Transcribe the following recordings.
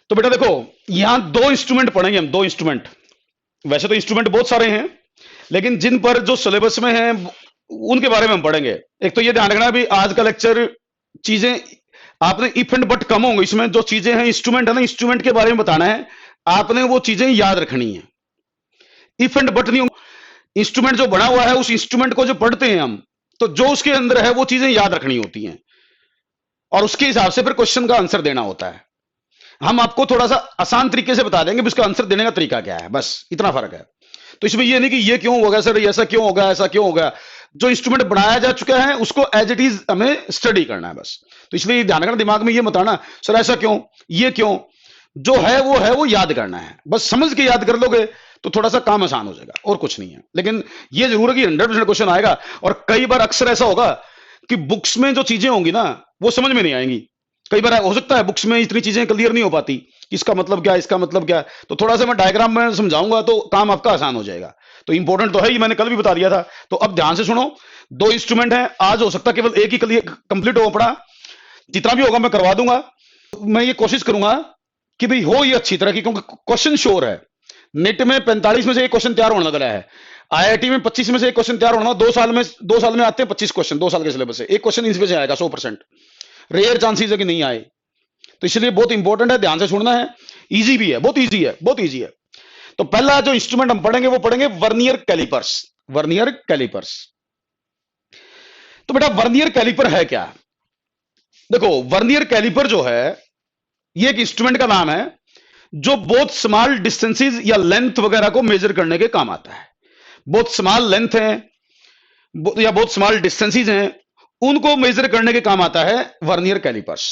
तो बेटा देखो, यहां दो इंस्ट्रूमेंट पढ़ेंगे हम, दो इंस्ट्रूमेंट। वैसे तो इंस्ट्रूमेंट बहुत सारे हैं, लेकिन जिन पर जो सिलेबस में है उनके बारे में हम पढ़ेंगे। एक तो ये ध्यान रखना भी आज का लेक्चर चीजें आपने इफ एंड बट कम होंगे, इसमें जो चीजें हैं इंस्ट्रूमेंट है ना, इंस्ट्रूमेंट के बारे में बताना है आपने, वो चीजें याद रखनी है। इफ एंड बट नहीं होगा, इंस्ट्रूमेंट जो बना हुआ है उस इंस्ट्रूमेंट को जो पढ़ते हैं हम, तो जो उसके अंदर है वो चीजें याद रखनी होती हैं और उसके हिसाब से फिर क्वेश्चन का आंसर देना होता है। हम आपको थोड़ा सा आसान तरीके से बता देंगे उसका आंसर देने का तरीका क्या है, बस इतना फर्क है। तो इसमें यह नहीं कि ये क्यों हो गया सर, ऐसा क्यों हो गया, ऐसा क्यों हो गया। जो इंस्ट्रूमेंट बनाया जा चुका है उसको एज इट इज हमें स्टडी करना है बस। तो इसलिए ध्यान रखना, दिमाग में ये मत आना सर ऐसा क्यों, ये क्यों, जो है वो याद करना है बस। समझ के याद कर लोगे तो थोड़ा सा काम आसान हो जाएगा और कुछ नहीं है। लेकिन ये जरूर है कि 100% क्वेश्चन आएगा। और कई बार अक्सर ऐसा होगा कि बुक्स में जो चीजें होंगी ना वो समझ में नहीं आएंगी। कई बार हो सकता है बुक्स में इतनी चीजें क्लियर नहीं हो पाती, इसका मतलब क्या, इसका मतलब क्या, तो थोड़ा सा मैं डायग्राम में समझाऊंगा तो काम आपका आसान हो जाएगा। तो इंपॉर्टेंट तो है ही, मैंने कल भी बता दिया था। तो अब ध्यान से सुनो, दो इंस्ट्रूमेंट है, आज हो सकता है केवल एक ही कंप्लीट हो पड़ा, जितना भी होगा मैं करवा दूंगा। मैं ये कोशिश करूंगा कि भाई हो ये अच्छी तरह की, क्योंकि क्वेश्चन श्योर है। नेट में 45 में से एक क्वेश्चन तैयार होने लगा है, आईआईटी में 25 में से एक क्वेश्चन तैयार होना, 2 साल में आते हैं 25 क्वेश्चन, 2 साल के सिलेबस से एक क्वेश्चन इसमें से आएगा 100%। रेयर चांसेस है कि नहीं आए, तो इसलिए बहुत इंपॉर्टेंट है, ध्यान से सुनना है। इजी भी है, बहुत इजी है, बहुत इजी है। तो पहला जो इंस्ट्रूमेंट हम पढ़ेंगे वो पढ़ेंगे वर्नियर कैलिपर्स। वर्नियर कैलिपर्स, तो बेटा वर्नियर कैलिपर है क्या? देखो वर्नियर कैलिपर जो है ये एक इंस्ट्रूमेंट का नाम है जो बहुत स्मॉल डिस्टेंसेस या लेंथ वगैरह को मेजर करने के काम आता है। बहुत स्मॉल लेंथ है या बहुत स्मॉल डिस्टेंसेस हैं, उनको मेजर करने के काम आता है वर्नियर कैलिपर्स।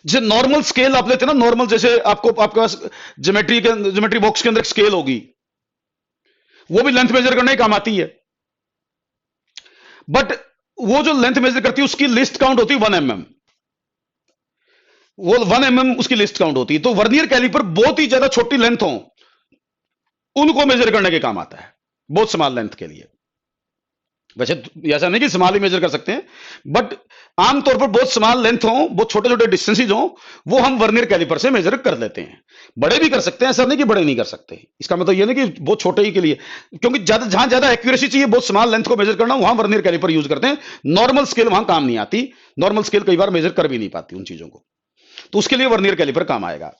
जैसे नॉर्मल स्केल आप लेते हैं ना, नॉर्मल जैसे आपको आपके पास ज्योमेट्री बॉक्स के अंदर स्केल होगी, वो भी लेंथ मेजर करने के काम आती है। बट वो जो लेंथ मेजर करती है उसकी लिस्ट काउंट होती है 1 mm, वो 1 mm उसकी लिस्ट काउंट होती है। तो वर्नियर कैलिपर बहुत ही ज्यादा छोटी लेंथ हो उनको मेजर करने के काम आता है, बहुत स्मॉल लेंथ के लिए। वैसे ऐसा नहीं कि स्मॉल ही मेजर कर सकते हैं, बट आमतौर पर बहुत स्मॉल लेंथ हो, बहुत छोटे छोटे डिस्टेंसेज हो, वो हम वर्नियर कैलिपर से मेजर कर लेते हैं। बड़े भी कर सकते हैं, ऐसा नहीं कि बड़े नहीं कर सकते। इसका मतलब ये नहीं कि बहुत छोटे ही के लिए, क्योंकि जहां ज्यादा एक्यूरेसी चाहिए बहुत स्मॉल लेंथ को मेजर करना, वहां वर्नियर कैलिपर यूज करते हैं। नॉर्मल स्केल वहां काम नहीं आती, नॉर्मल स्केल कई बार मेजर कर भी नहीं पाती उन चीजों को, तो उसके लिए वर्नियर कैलिपर काम आएगा।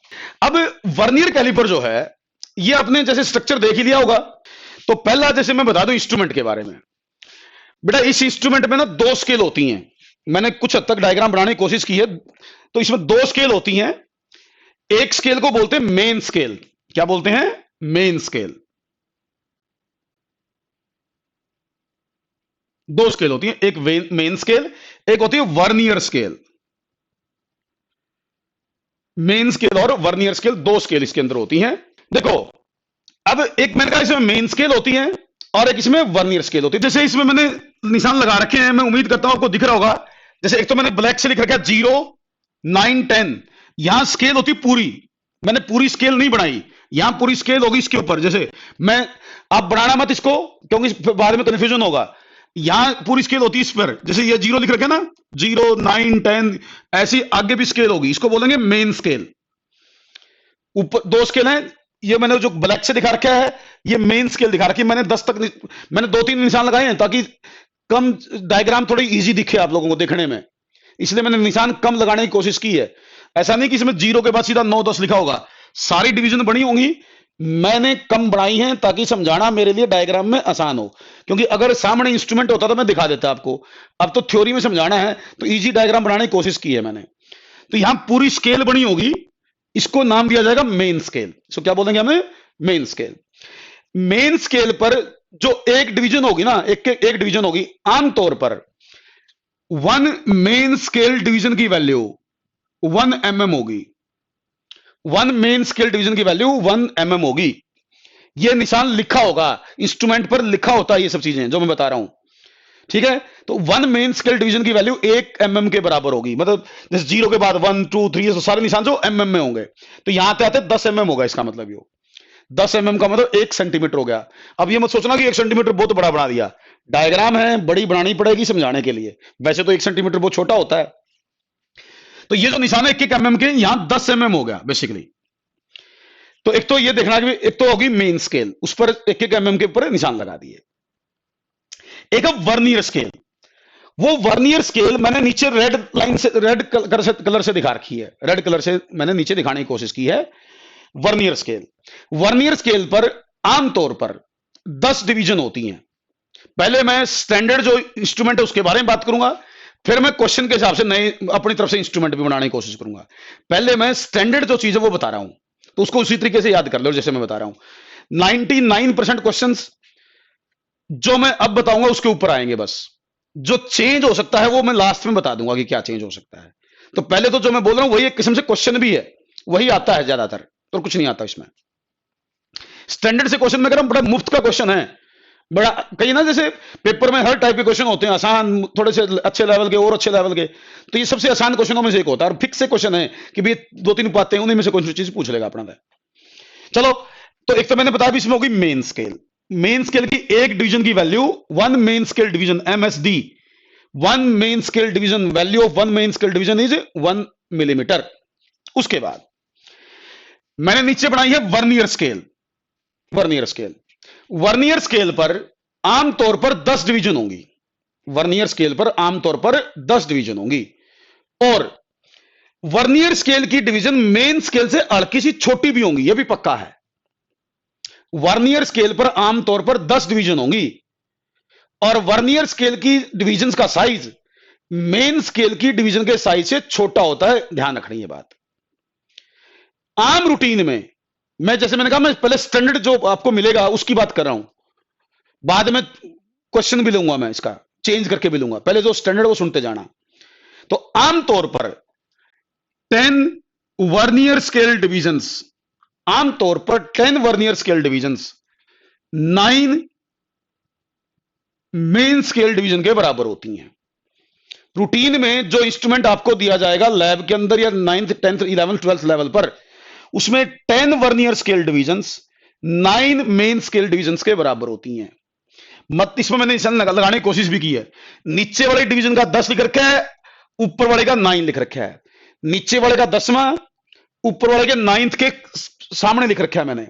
अब वर्नियर कैलिपर जो है ये आपने जैसे स्ट्रक्चर देख ही लिया होगा। तो पहला जैसे मैं बता दूं इंस्ट्रूमेंट के बारे में, बेटा इस इंस्ट्रूमेंट में ना 2 स्केल होती हैं। मैंने कुछ हद तक डायग्राम बनाने की कोशिश की है, तो इसमें 2 स्केल होती हैं। एक स्केल को बोलते हैं मेन स्केल। क्या बोलते हैं? Main scale. 2 स्केल होती हैं, एक मेन स्केल, एक होती है वर्नियर स्केल। मेन स्केल और वर्नियर स्केल 2 स्केल इसके अंदर होती हैं। देखो अब एक मैंने कहा इसमें मेन स्केल होती है और एक इसमें वर्नियर स्केल होती है। जैसे इसमें मैंने निशान लगा रखे हैं, मैं उम्मीद करता हूं आपको दिख रहा होगा। जैसे एक तो मैंने ब्लैक से लिख रखा है 0, 9, 10, यहां स्केल होती पूरी, मैंने पूरी स्केल नहीं बनाई, यहां पूरी स्केल होगी इसके ऊपर। जैसे मैं, आप बनाना मत इसको क्योंकि बाद में कंफ्यूजन होगा। यहां पूरी स्केल होती है इस पर, जैसे ये 0 लिख रखे है ना, 0, 9, 10, ऐसी आगे भी स्केल होगी, इसको बोलेंगे मेन स्केल। ऊपर 2 स्केल है, ये मैंने जो ब्लैक से दिखा रखा है ये मेन स्केल दिखा रखी है। मैंने 10 तक मैंने 2-3 निशान लगाए हैं ताकि कम डायग्राम थोड़ी इजी दिखे आप लोगों को देखने में, इसलिए मैंने निशान कम लगाने की कोशिश की है। ऐसा नहीं कि इसमें 0 के बाद सीधा 9, 10 लिखा होगा, सारी डिवीजन बनी होंगी, मैंने कम बनाई हैं ताकि समझाना मेरे लिए डायग्राम में आसान हो। क्योंकि अगर सामने इंस्ट्रूमेंट होता तो मैं दिखा देता आपको, अब तो थ्योरी में समझाना है तो इजी डायग्राम बनाने की कोशिश की है मैंने। तो यहां पूरी स्केल बनी होगी, इसको नाम दिया जाएगा मेन स्केल। सो क्या बोलेंगे हमें? Main scale. मेन स्केल पर जो एक डिवीजन होगी ना, एक डिवीजन होगी, आमतौर पर 1 मेन स्केल डिवीजन की वैल्यू 1 mm होगी। 1 मेन स्केल डिवीजन की वैल्यू 1 mm होगी। यह निशान लिखा होगा, इंस्ट्रूमेंट पर लिखा होता है ये सब चीजें जो मैं बता रहा हूं, ठीक है। तो 1 मेन स्केल डिवीजन की वैल्यू 1 mm के बराबर होगी। मतलब जैसे 0 के बाद 1, 2, 3 तो सारे निशान जो mm में होंगे, तो यहां पे आते 10 mm होगा। इसका मतलब ये 10 mm का मतलब 1 सेंटीमीटर हो गया। अब ये मत सोचना कि 1 सेंटीमीटर बहुत बड़ा बना दिया, डायग्राम है, बड़ी बनानी पड़ेगी समझाने के लिए। वैसे तो 1 सेंटीमीटर बहुत छोटा होता है। तो ये जो निशान है 1 mm के, यहां 10 mm हो गया बेसिकली। तो एक तो ये देखना कि एक तो होगी मेन स्केल, उस पर 1 mm के ऊपर निशान लगा दिए। एक है वर्नियर स्केल। वो वर्नियर स्केल मैंने नीचे रेड लाइन से, रेड कलर से दिखा रखी है, रेड कलर से मैंने नीचे दिखाने की कोशिश की है वर्नियर स्केल। वर्नियर स्केल पर आमतौर पर 10 डिवीजन होती हैं। पहले मैं स्टैंडर्ड जो इंस्ट्रूमेंट है उसके बारे में बात करूंगा, फिर मैं क्वेश्चन के हिसाब से नए अपनी तरफ से इंस्ट्रूमेंट भी बनाने की कोशिश करूंगा। पहले मैं स्टैंडर्ड जो चीज है वो बता रहा हूं, तो उसको उसी तरीके से याद कर लो जैसे मैं बता रहा हूं। 99% क्वेश्चंस जो मैं अब बताऊंगा उसके ऊपर आएंगे, बस जो चेंज हो सकता है वो मैं लास्ट में बता दूंगा कि क्या चेंज हो सकता है। तो पहले तो जो मैं बोल रहा हूं वही एक किस्म से क्वेश्चन भी है, वही आता है ज्यादातर, तो कुछ नहीं आता इसमें। स्टैंडर्ड से क्वेश्चन में कह रहा हूं, बड़ा मुफ्त का क्वेश्चन है, बड़ा कहीं ना जैसे पेपर में हर टाइप के क्वेश्चन होते हैं, आसान, थोड़े से अच्छे लेवल के और अच्छे लेवल के, तो ये सबसे आसान क्वेश्चनों में से एक होता है और फिक्स से क्वेश्चन है कि भाई 2-3 पाते हैं उन्हीं में से कोई चीज पूछ लेगा अपना। चलो, तो एक तो मैंने बताया भी इसमें होगी मेन स्केल। मेन स्केल की एक डिवीजन की value 1 main scale division MSD, 1 main scale division, value of 1 main scale division is 1 millimetre. उसके बाद मैंने नीचे बनाई है vernier scale. Vernier scale, vernier scale पर आमतौर पर 10 डिवीजन होंगी। वर्नियर स्केल पर आमतौर पर 10 डिवीजन होंगी और वर्नियर स्केल की डिवीजन मेन स्केल से हल्की सी छोटी भी होंगी, यह भी पक्का है। वर्नियर स्केल पर आमतौर पर 10 डिवीजन होंगी और वर्नियर स्केल की डिवीजन का साइज मेन स्केल की डिवीजन के साइज से छोटा होता है, ध्यान रखनी है बात। आम रूटीन में मैं, जैसे मैंने कहा, मैं पहले स्टैंडर्ड जो आपको मिलेगा उसकी बात कर रहा हूं, बाद में क्वेश्चन भी लूंगा, मैं इसका चेंज करके भी लूंगा, पहले जो स्टैंडर्ड वो सुनते जाना। तो आमतौर पर 10 वर्नियर स्केल डिवीजंस, आमतौर पर 10 vernier scale divisions 9 main scale division के बराबर होती हैं। रूटीन में जो इंस्ट्रूमेंट आपको दिया जाएगा लैब के अंदर या 9th 10th 11th 12th level पर, उसमें 10 vernier scale divisions 9 main scale divisions के बराबर होती हैं। मत इसमें मैंने निशान लगाने की कोशिश भी की है। नीचे वाले डिवीजन का 10 लिख रखा है, ऊपर वाले का 9 लिख रखा है। नीचे वाले का 10वां, ऊपर वाले के 9th के सामने लिख रखा है मैंने।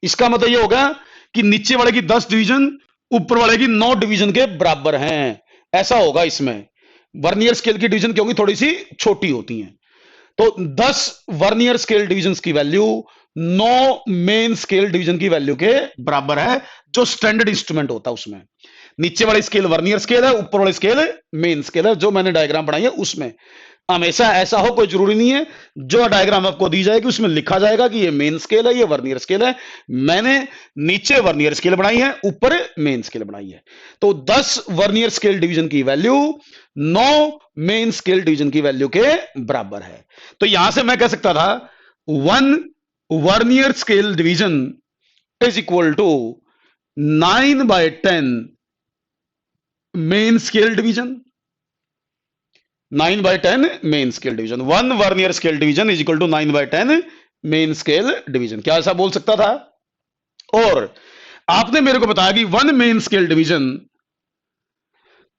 इसका मतलब यह होगा कि नीचे वाले की 10 डिवीजन ऊपर वाले की 9 डिवीजन के बराबर हैं, ऐसा होगा इसमें। वर्नियर स्केल की डिवीजन क्योंकि थोड़ी सी छोटी होती हैं, तो 10 वर्नियर स्केल डिवीजन की वैल्यू 9 मेन स्केल डिवीजन की वैल्यू के बराबर है, जो स्टैंडर्ड इंस्ट्रूमेंट होता है उसमें। नीचे वाली स्केल वर्नियर स्केल है, ऊपर वाली स्केल मेन स्केल है, जो मैंने डायग्राम बनाई है उसमें। हमेशा ऐसा हो, कोई जरूरी नहीं है, जो डायग्राम आपको दी जाएगी उसमें लिखा जाएगा कि ये मेन स्केल है, ये वर्नियर स्केल है। मैंने नीचे वर्नियर स्केल बनाई है, ऊपर मेन स्केल बनाई है। तो 10 वर्नियर स्केल डिवीजन की वैल्यू 9 मेन स्केल डिवीजन की वैल्यू के बराबर है। तो यहां से मैं कह सकता था 1 vernier scale division is equal to 9/10 main scale division. 9/10 main scale division. 1 vernier scale division is equal to 9/10 main scale division. क्या ऐसा बोल सकता था? और आपने मेरे को बताया कि 1 main scale division,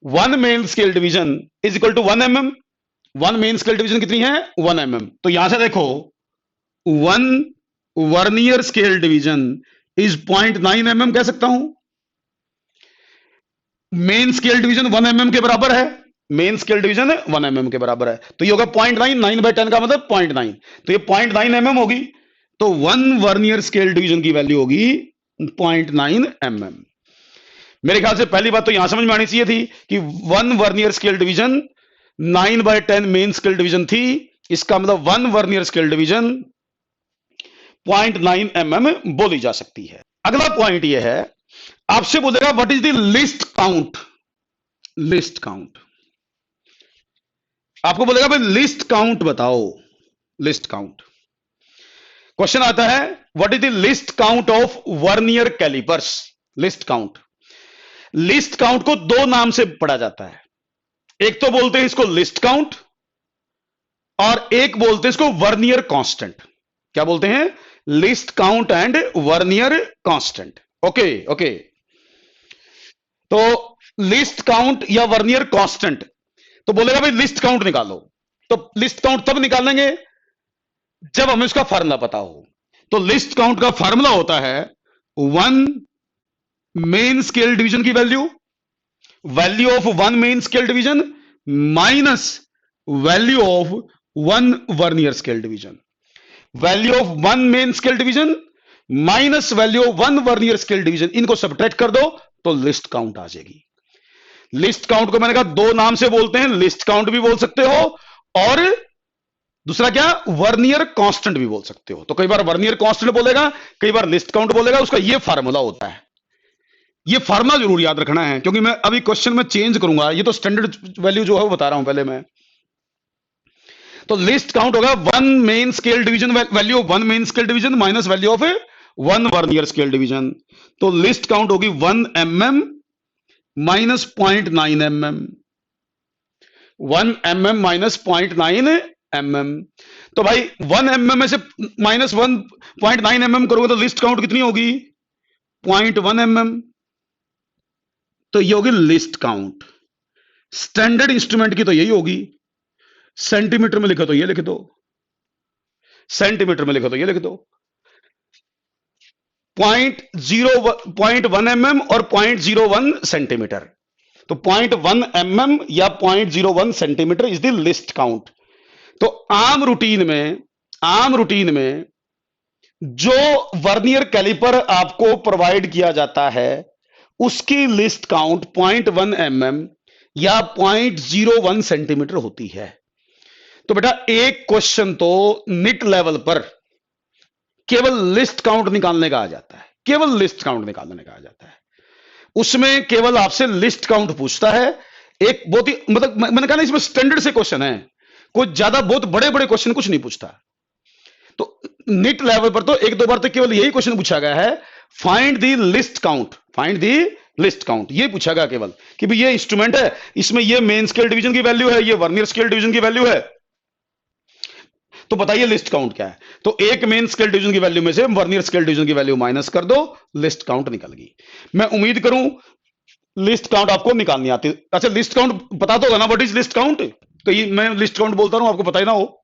1 main scale division is equal to 1 mm। 1 main scale division कितनी है? 1 mm। तो यहां से देखो 1 vernier scale division is 0.9 mm कह सकता हूं। मेन स्केल डिवीजन 1 mm के बराबर है, मेन स्केल डिवीजन 1 mm के बराबर है, तो ये होगा 0.9। 9/10 का मतलब 0.9, तो ये 0.9 mm होगी। तो 1 वर्नियर स्केल डिवीजन की वैल्यू होगी 0.9 mm। मेरे ख्याल से पहली बात तो यहां समझ में आनी चाहिए थी कि 1 vernier scale division 9/10 main scale division थी, इसका मतलब 1 वर्नियर स्केल डिवीजन 0.9 mm बोली जा सकती है। अगला पॉइंट यह है, आपसे बोलेगा what is the least count. Least count आपको बोलेगा भाई लिस्ट काउंट बताओ। लिस्ट काउंट क्वेश्चन आता है, what is the least count of vernier callipers. Least count, least count को 2 नाम से पढ़ा जाता है। एक तो बोलते हैं इसको लिस्ट काउंट और एक बोलते हैं इसको वर्नियर कांस्टेंट। क्या बोलते हैं? List count and vernier constant. Okay okay. तो लिस्ट काउंट या वर्नियर कांस्टेंट, तो बोलेगा भाई लिस्ट काउंट निकालो। तो लिस्ट काउंट तब निकालेंगे जब हमें उसका फार्मूला पता हो। तो लिस्ट काउंट का फार्मूला होता है 1 मेन स्केल डिवीजन की value of 1 main scale division minus value of 1 vernier scale division. Value of 1 main scale division minus value of 1 vernier scale division, इनको सब्ट्रैक्ट कर दो तो लिस्ट काउंट आ जाएगी। List count को मैंने कहा दो नाम से बोलते हैं, लिस्ट काउंट भी बोल सकते हो और दूसरा क्या, वर्नियर कांस्टेंट भी बोल सकते हो। तो कई बार वर्नियर कांस्टेंट बोलेगा, कई बार लिस्ट काउंट बोलेगा, उसका यह फार्मूला होता है। ये फार्मूला जरूर याद रखना है, क्योंकि मैं अभी क्वेश्चन में चेंज करूंगा। ये तो स्टैंडर्ड वैल्यू जो है वो बता रहा हूं पहले मैं। तो लिस्ट काउंट होगा 1 main scale division, value of 1 main scale division minus value of 1 vernier scale division. तो लिस्ट काउंट होगी 1 mm minus 0.9 mm, 1 mm minus 0.9 mm। तो भाई 1 mm में से माइनस 1.9 mm करोगे तो लिस्ट काउंट कितनी होगी, 0.1 mm। तो ये होगी लिस्ट काउंट। स्टैंडर्ड इंस्ट्रूमेंट की तो यही होगी। सेंटीमीटर में लिखो तो ये लिख दो, सेंटीमीटर में लिखो तो ये लिख दो, 0.1 mm और 0.01 सेंटीमीटर। तो 0.1 mm या 0.01 centimetre is the least count. तो आम रूटीन में जो वर्नियर कैलिपर आपको प्रोवाइड किया जाता है उसकी लिस्ट काउंट 0.1 mm या 0.01 सेंटीमीटर होती है। तो बेटा एक क्वेश्चन तो निट लेवल पर केवल लिस्ट काउंट निकालने का आ जाता है, केवल लिस्ट काउंट निकालने का आ जाता है। उसमें केवल आपसे लिस्ट काउंट पूछता है। एक बहुत ही मतलब मैंने कहा ना इसमें स्टैंडर्ड से क्वेश्चन है, कोई ज्यादा बहुत बड़े बड़े क्वेश्चन कुछ नहीं पूछता। तो निट लेवल पर तो एक दो बार तो केवल यही क्वेश्चन पूछा गया है, find the least count, find the least count, ये पूछा गया केवल कि भाई ये इंस्ट्रूमेंट है, इसमें ये मेन स्केल डिवीजन की वैल्यू है, ये वर्नियर स्केल डिवीजन की वैल्यू है, तो बताइए लिस्ट काउंट क्या है। तो एक मेन स्केल डिवीजन की वैल्यू में से वर्नियर स्केल डिवीजन की वैल्यू माइनस कर दो, लिस्ट काउंट निकल गई। मैं उम्मीद करूं लिस्ट काउंट आपको निकालनी आती है। अच्छा लिस्ट काउंट पता तो होगा ना, व्हाट इज लिस्ट काउंट। तो ये मैं लिस्ट काउंट बोलता हूं, आपको पता ही ना हो।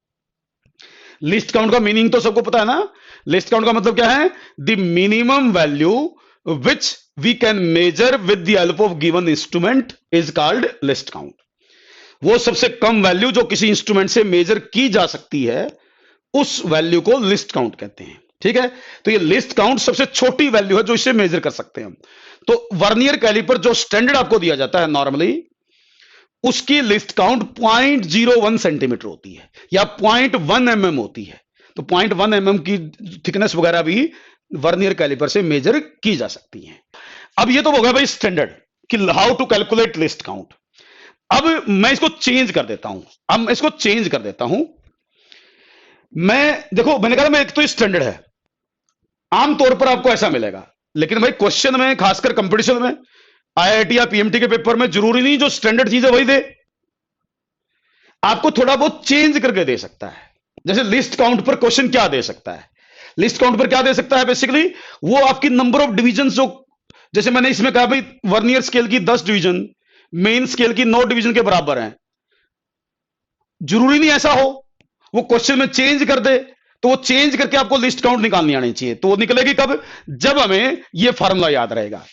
लिस्ट काउंट का मीनिंग तो सबको पता है ना। लिस्ट काउंट का मतलब क्या है, the minimum value which we can measure with the help of given instrument is called least count. वो सबसे कम वैल्यू जो किसी इंस्ट्रूमेंट से मेजर की जा सकती है उस वैल्यू को लिस्ट काउंट कहते हैं। ठीक है, तो ये लिस्ट काउंट सबसे छोटी वैल्यू है जो इसे मेजर कर सकते हैं हम। तो वर्नियर कैलिपर जो स्टैंडर्ड आपको दिया जाता है नॉर्मली, उसकी लिस्ट काउंट 0.01 सेंटीमीटर होती है या 0.1 mm होती है। तो 0.1 mm की थिकनेस वगैरह भी वर्नियर कैलिपर से मेजर की जा सकती है। अब ये तो हो गया भाई स्टैंडर्ड कि how to calculate least count. अब मैं इसको चेंज कर देता हूं, अब मैं इसको चेंज कर देता हूं। मैं देखो मैंने कहा मैं एक तो स्टैंडर्ड है, आमतौर पर आपको ऐसा मिलेगा, लेकिन भाई क्वेश्चन में खासकर कंपटीशन में आईआईटी या पीएमटी के पेपर में जरूरी नहीं जो स्टैंडर्ड चीज है वही दे, आपको थोड़ा बहुत चेंज करके दे सकता है। जैसे लिस्ट काउंट पर क्वेश्चन क्या दे सकता है, लिस्ट काउंट पर क्या दे सकता है बेसिकली वो आपकी नंबर ऑफ डिवीजन, जो जैसे मैंने इसमें कहा भाई वर्नियर स्केल की 10 डिवीजन मेन स्केल की 9 डिवीजन के बराबर हैं। जरूरी नहीं ऐसा हो, वो क्वेश्चन में चेंज कर दे, तो वो चेंज करके आपको लिस्ट काउंट निकालनी आनी चाहिए। तो वो निकलेगी कब, जब हमें ये फार्मूला याद रहेगा।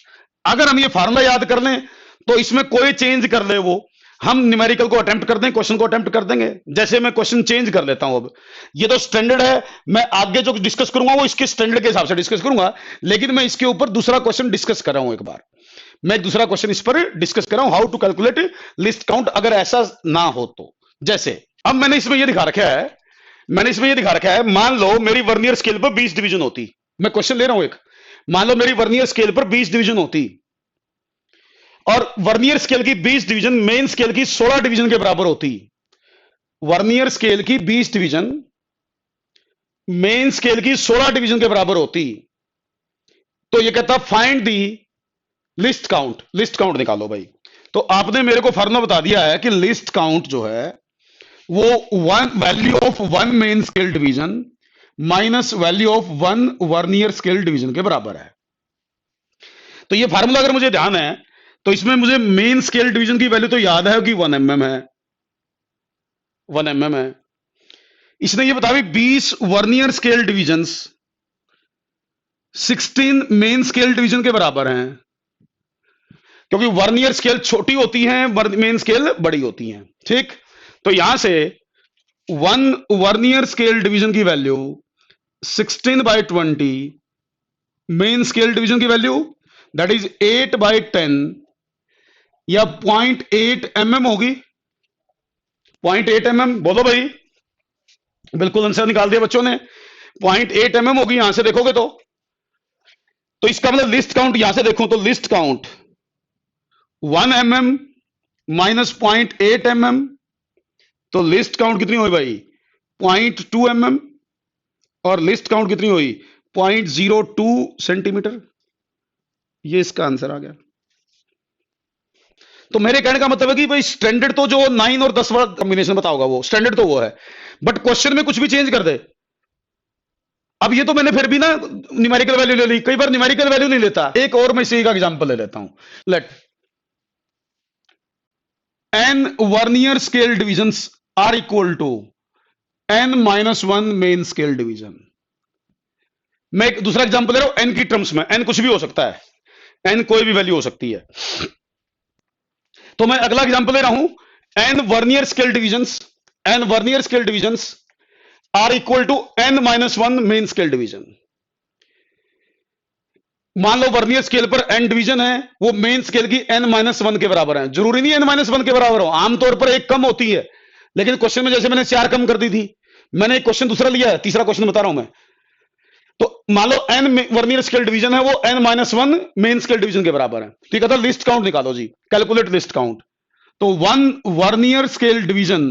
अगर हम ये फार्मूला याद कर लें तो इसमें कोई चेंज कर ले, वो हम न्यूमेरिकल को अटेम्प्ट कर दें, क्वेश्चन को अटेम्प्ट कर देंगे। जैसे मैं क्वेश्चन चेंज कर लेता हूं, अब ये तो स्टैंडर्ड है, मैं आगे जो डिस्कस करूंगा वो इसके स्टैंडर्ड के हिसाब से डिस्कस करूंगा, लेकिन मैं इसके ऊपर दूसरा क्वेश्चन डिस्कस कर रहा हूं। एक बार मैं दूसरा क्वेश्चन इस पर डिस्कस कर रहा हूं, how to calculate least count अगर ऐसा ना हो तो। जैसे अब मैंने इसमें यह दिखा रखा है, मान लो मेरी वर्नियर स्केल पर 20 डिवीजन होती, मैं क्वेश्चन ले रहा हूं एक, मान लो मेरी वर्नियर स्केल पर 20 डिवीजन होती और वर्नियर स्केल की 20 डिवीजन मेन स्केल की 16 डिवीजन के बराबर होती। वर्नियर स्केल की 20 डिवीजन मेन स्केल की 16 डिवीजन के बराबर होती, तो यह कहता find the list count, least count निकालो भाई। तो आपने मेरे को फार्मूला बता दिया है कि लिस्ट काउंट जो है वो value of 1 main scale division minus value of 1 vernier scale division के बराबर है। तो ये फार्मूला अगर मुझे ध्यान है तो इसमें मुझे मेन स्केल डिवीजन की वैल्यू तो याद है कि 1 mm है, 1 mm है। इसने ये बताया 20 vernier scale divisions 16 main scale division के बराबर हैं, क्योंकि वर्नियर स्केल छोटी होती हैं, मेन स्केल बड़ी होती हैं। ठीक, तो यहां से 1 वर्नियर स्केल डिवीजन की वैल्यू 16/20, मेन स्केल डिवीजन की वैल्यू दैट इज 8/10 या 0.8 mm होगी। 0.8 mm बोलो भाई, बिल्कुल आंसर निकाल दिया बच्चों ने। 0.8 mm होगी यहां से देखोगे तो इसका मतलब लिस्ट काउंट यहां से देखो तो least count 1 mm minus 0.8 mm, तो लिस्ट काउंट कितनी हुई भाई 0.2 mm, और लिस्ट काउंट कितनी हुई 0.02 सेंटीमीटर। ये इसका आंसर आ गया। तो मेरे कहने का मतलब है कि भाई स्टैंडर्ड तो जो 9 और 10 वाला कॉम्बिनेशन बता होगा वो स्टैंडर्ड तो वो है, बट क्वेश्चन में कुछ भी चेंज कर दे। अब ये तो मैंने फिर भी ना न्यूमेरिकल वैल्यू ले ली, कई बार न्यूमेरिकल वैल्यू नहीं लेता। एक और मैं इसी का एग्जांपल ले लेता हूं। Let n vernier scale divisions are equal to n-1 main scale division. मैं एक दूसरा एग्जांपल ले रहा हूं n की टर्म्स में। n कुछ भी हो सकता है, n कोई भी वैल्यू हो सकती है। तो मैं अगला एग्जांपल ले रहा हूं n vernier scale divisions are equal to n-1 main scale division. मान लो वर्नियर स्केल पर n डिवीजन है, वो मेन स्केल की n-1 के बराबर है। जरूरी नहीं n-1 के बराबर हो, आमतौर पर एक कम होती है, लेकिन क्वेश्चन में जैसे मैंने 4 कम कर दी थी, मैंने एक क्वेश्चन दूसरा लिया है, तीसरा क्वेश्चन बता रहा हूं मैं। तो मान लो n वर्नियर स्केल डिवीजन है, वो n-1 मेन स्केल डिवीजन के बराबर है। ठीक है, तो लिस्ट काउंट निकालो जी, कैलकुलेट लिस्ट काउंट। तो 1 vernier scale division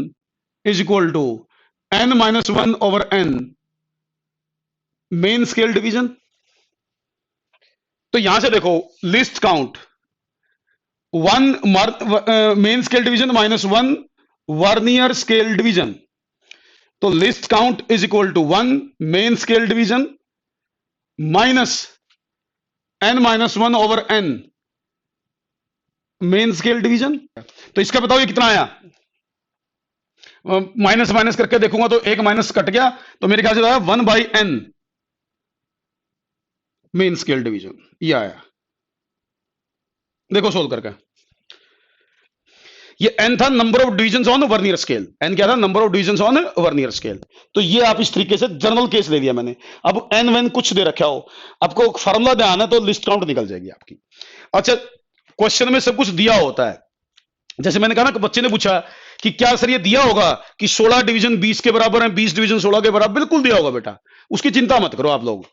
is equal to n-1 over n main scale division. तो यहां से देखो least count 1 main scale division -1 vernier scale division. तो least count is equal to 1 main scale division minus n-1 over n main scale division. तो इसका बताओ ये कितना आया। माइनस माइनस करके देखूंगा तो एक माइनस कट गया, तो मेरे ख्याल से आया 1/n मेन स्केल डिवीजन। ये आया, देखो सोल्व करके। ये n था number of divisions on vernier scale. n क्या था, number of divisions on vernier scale. तो ये आप इस तरीके से जनरल केस ले लिया मैंने। अब n वन कुछ दे रखा हो, आपको फार्मूला ध्यान है तो लिस्ट काउंट निकल जाएगी आपकी। अच्छा, क्वेश्चन में सब कुछ दिया होता है। जैसे मैंने कहा ना कि बच्चे ने पूछा कि क्या सर ये दिया होगा कि 16 डिवीजन 20 के बराबर है, 20 डिवीजन 16 के बराबर। बिल्कुल दिया होगा बेटा, उसकी चिंता मत करो आप लोग।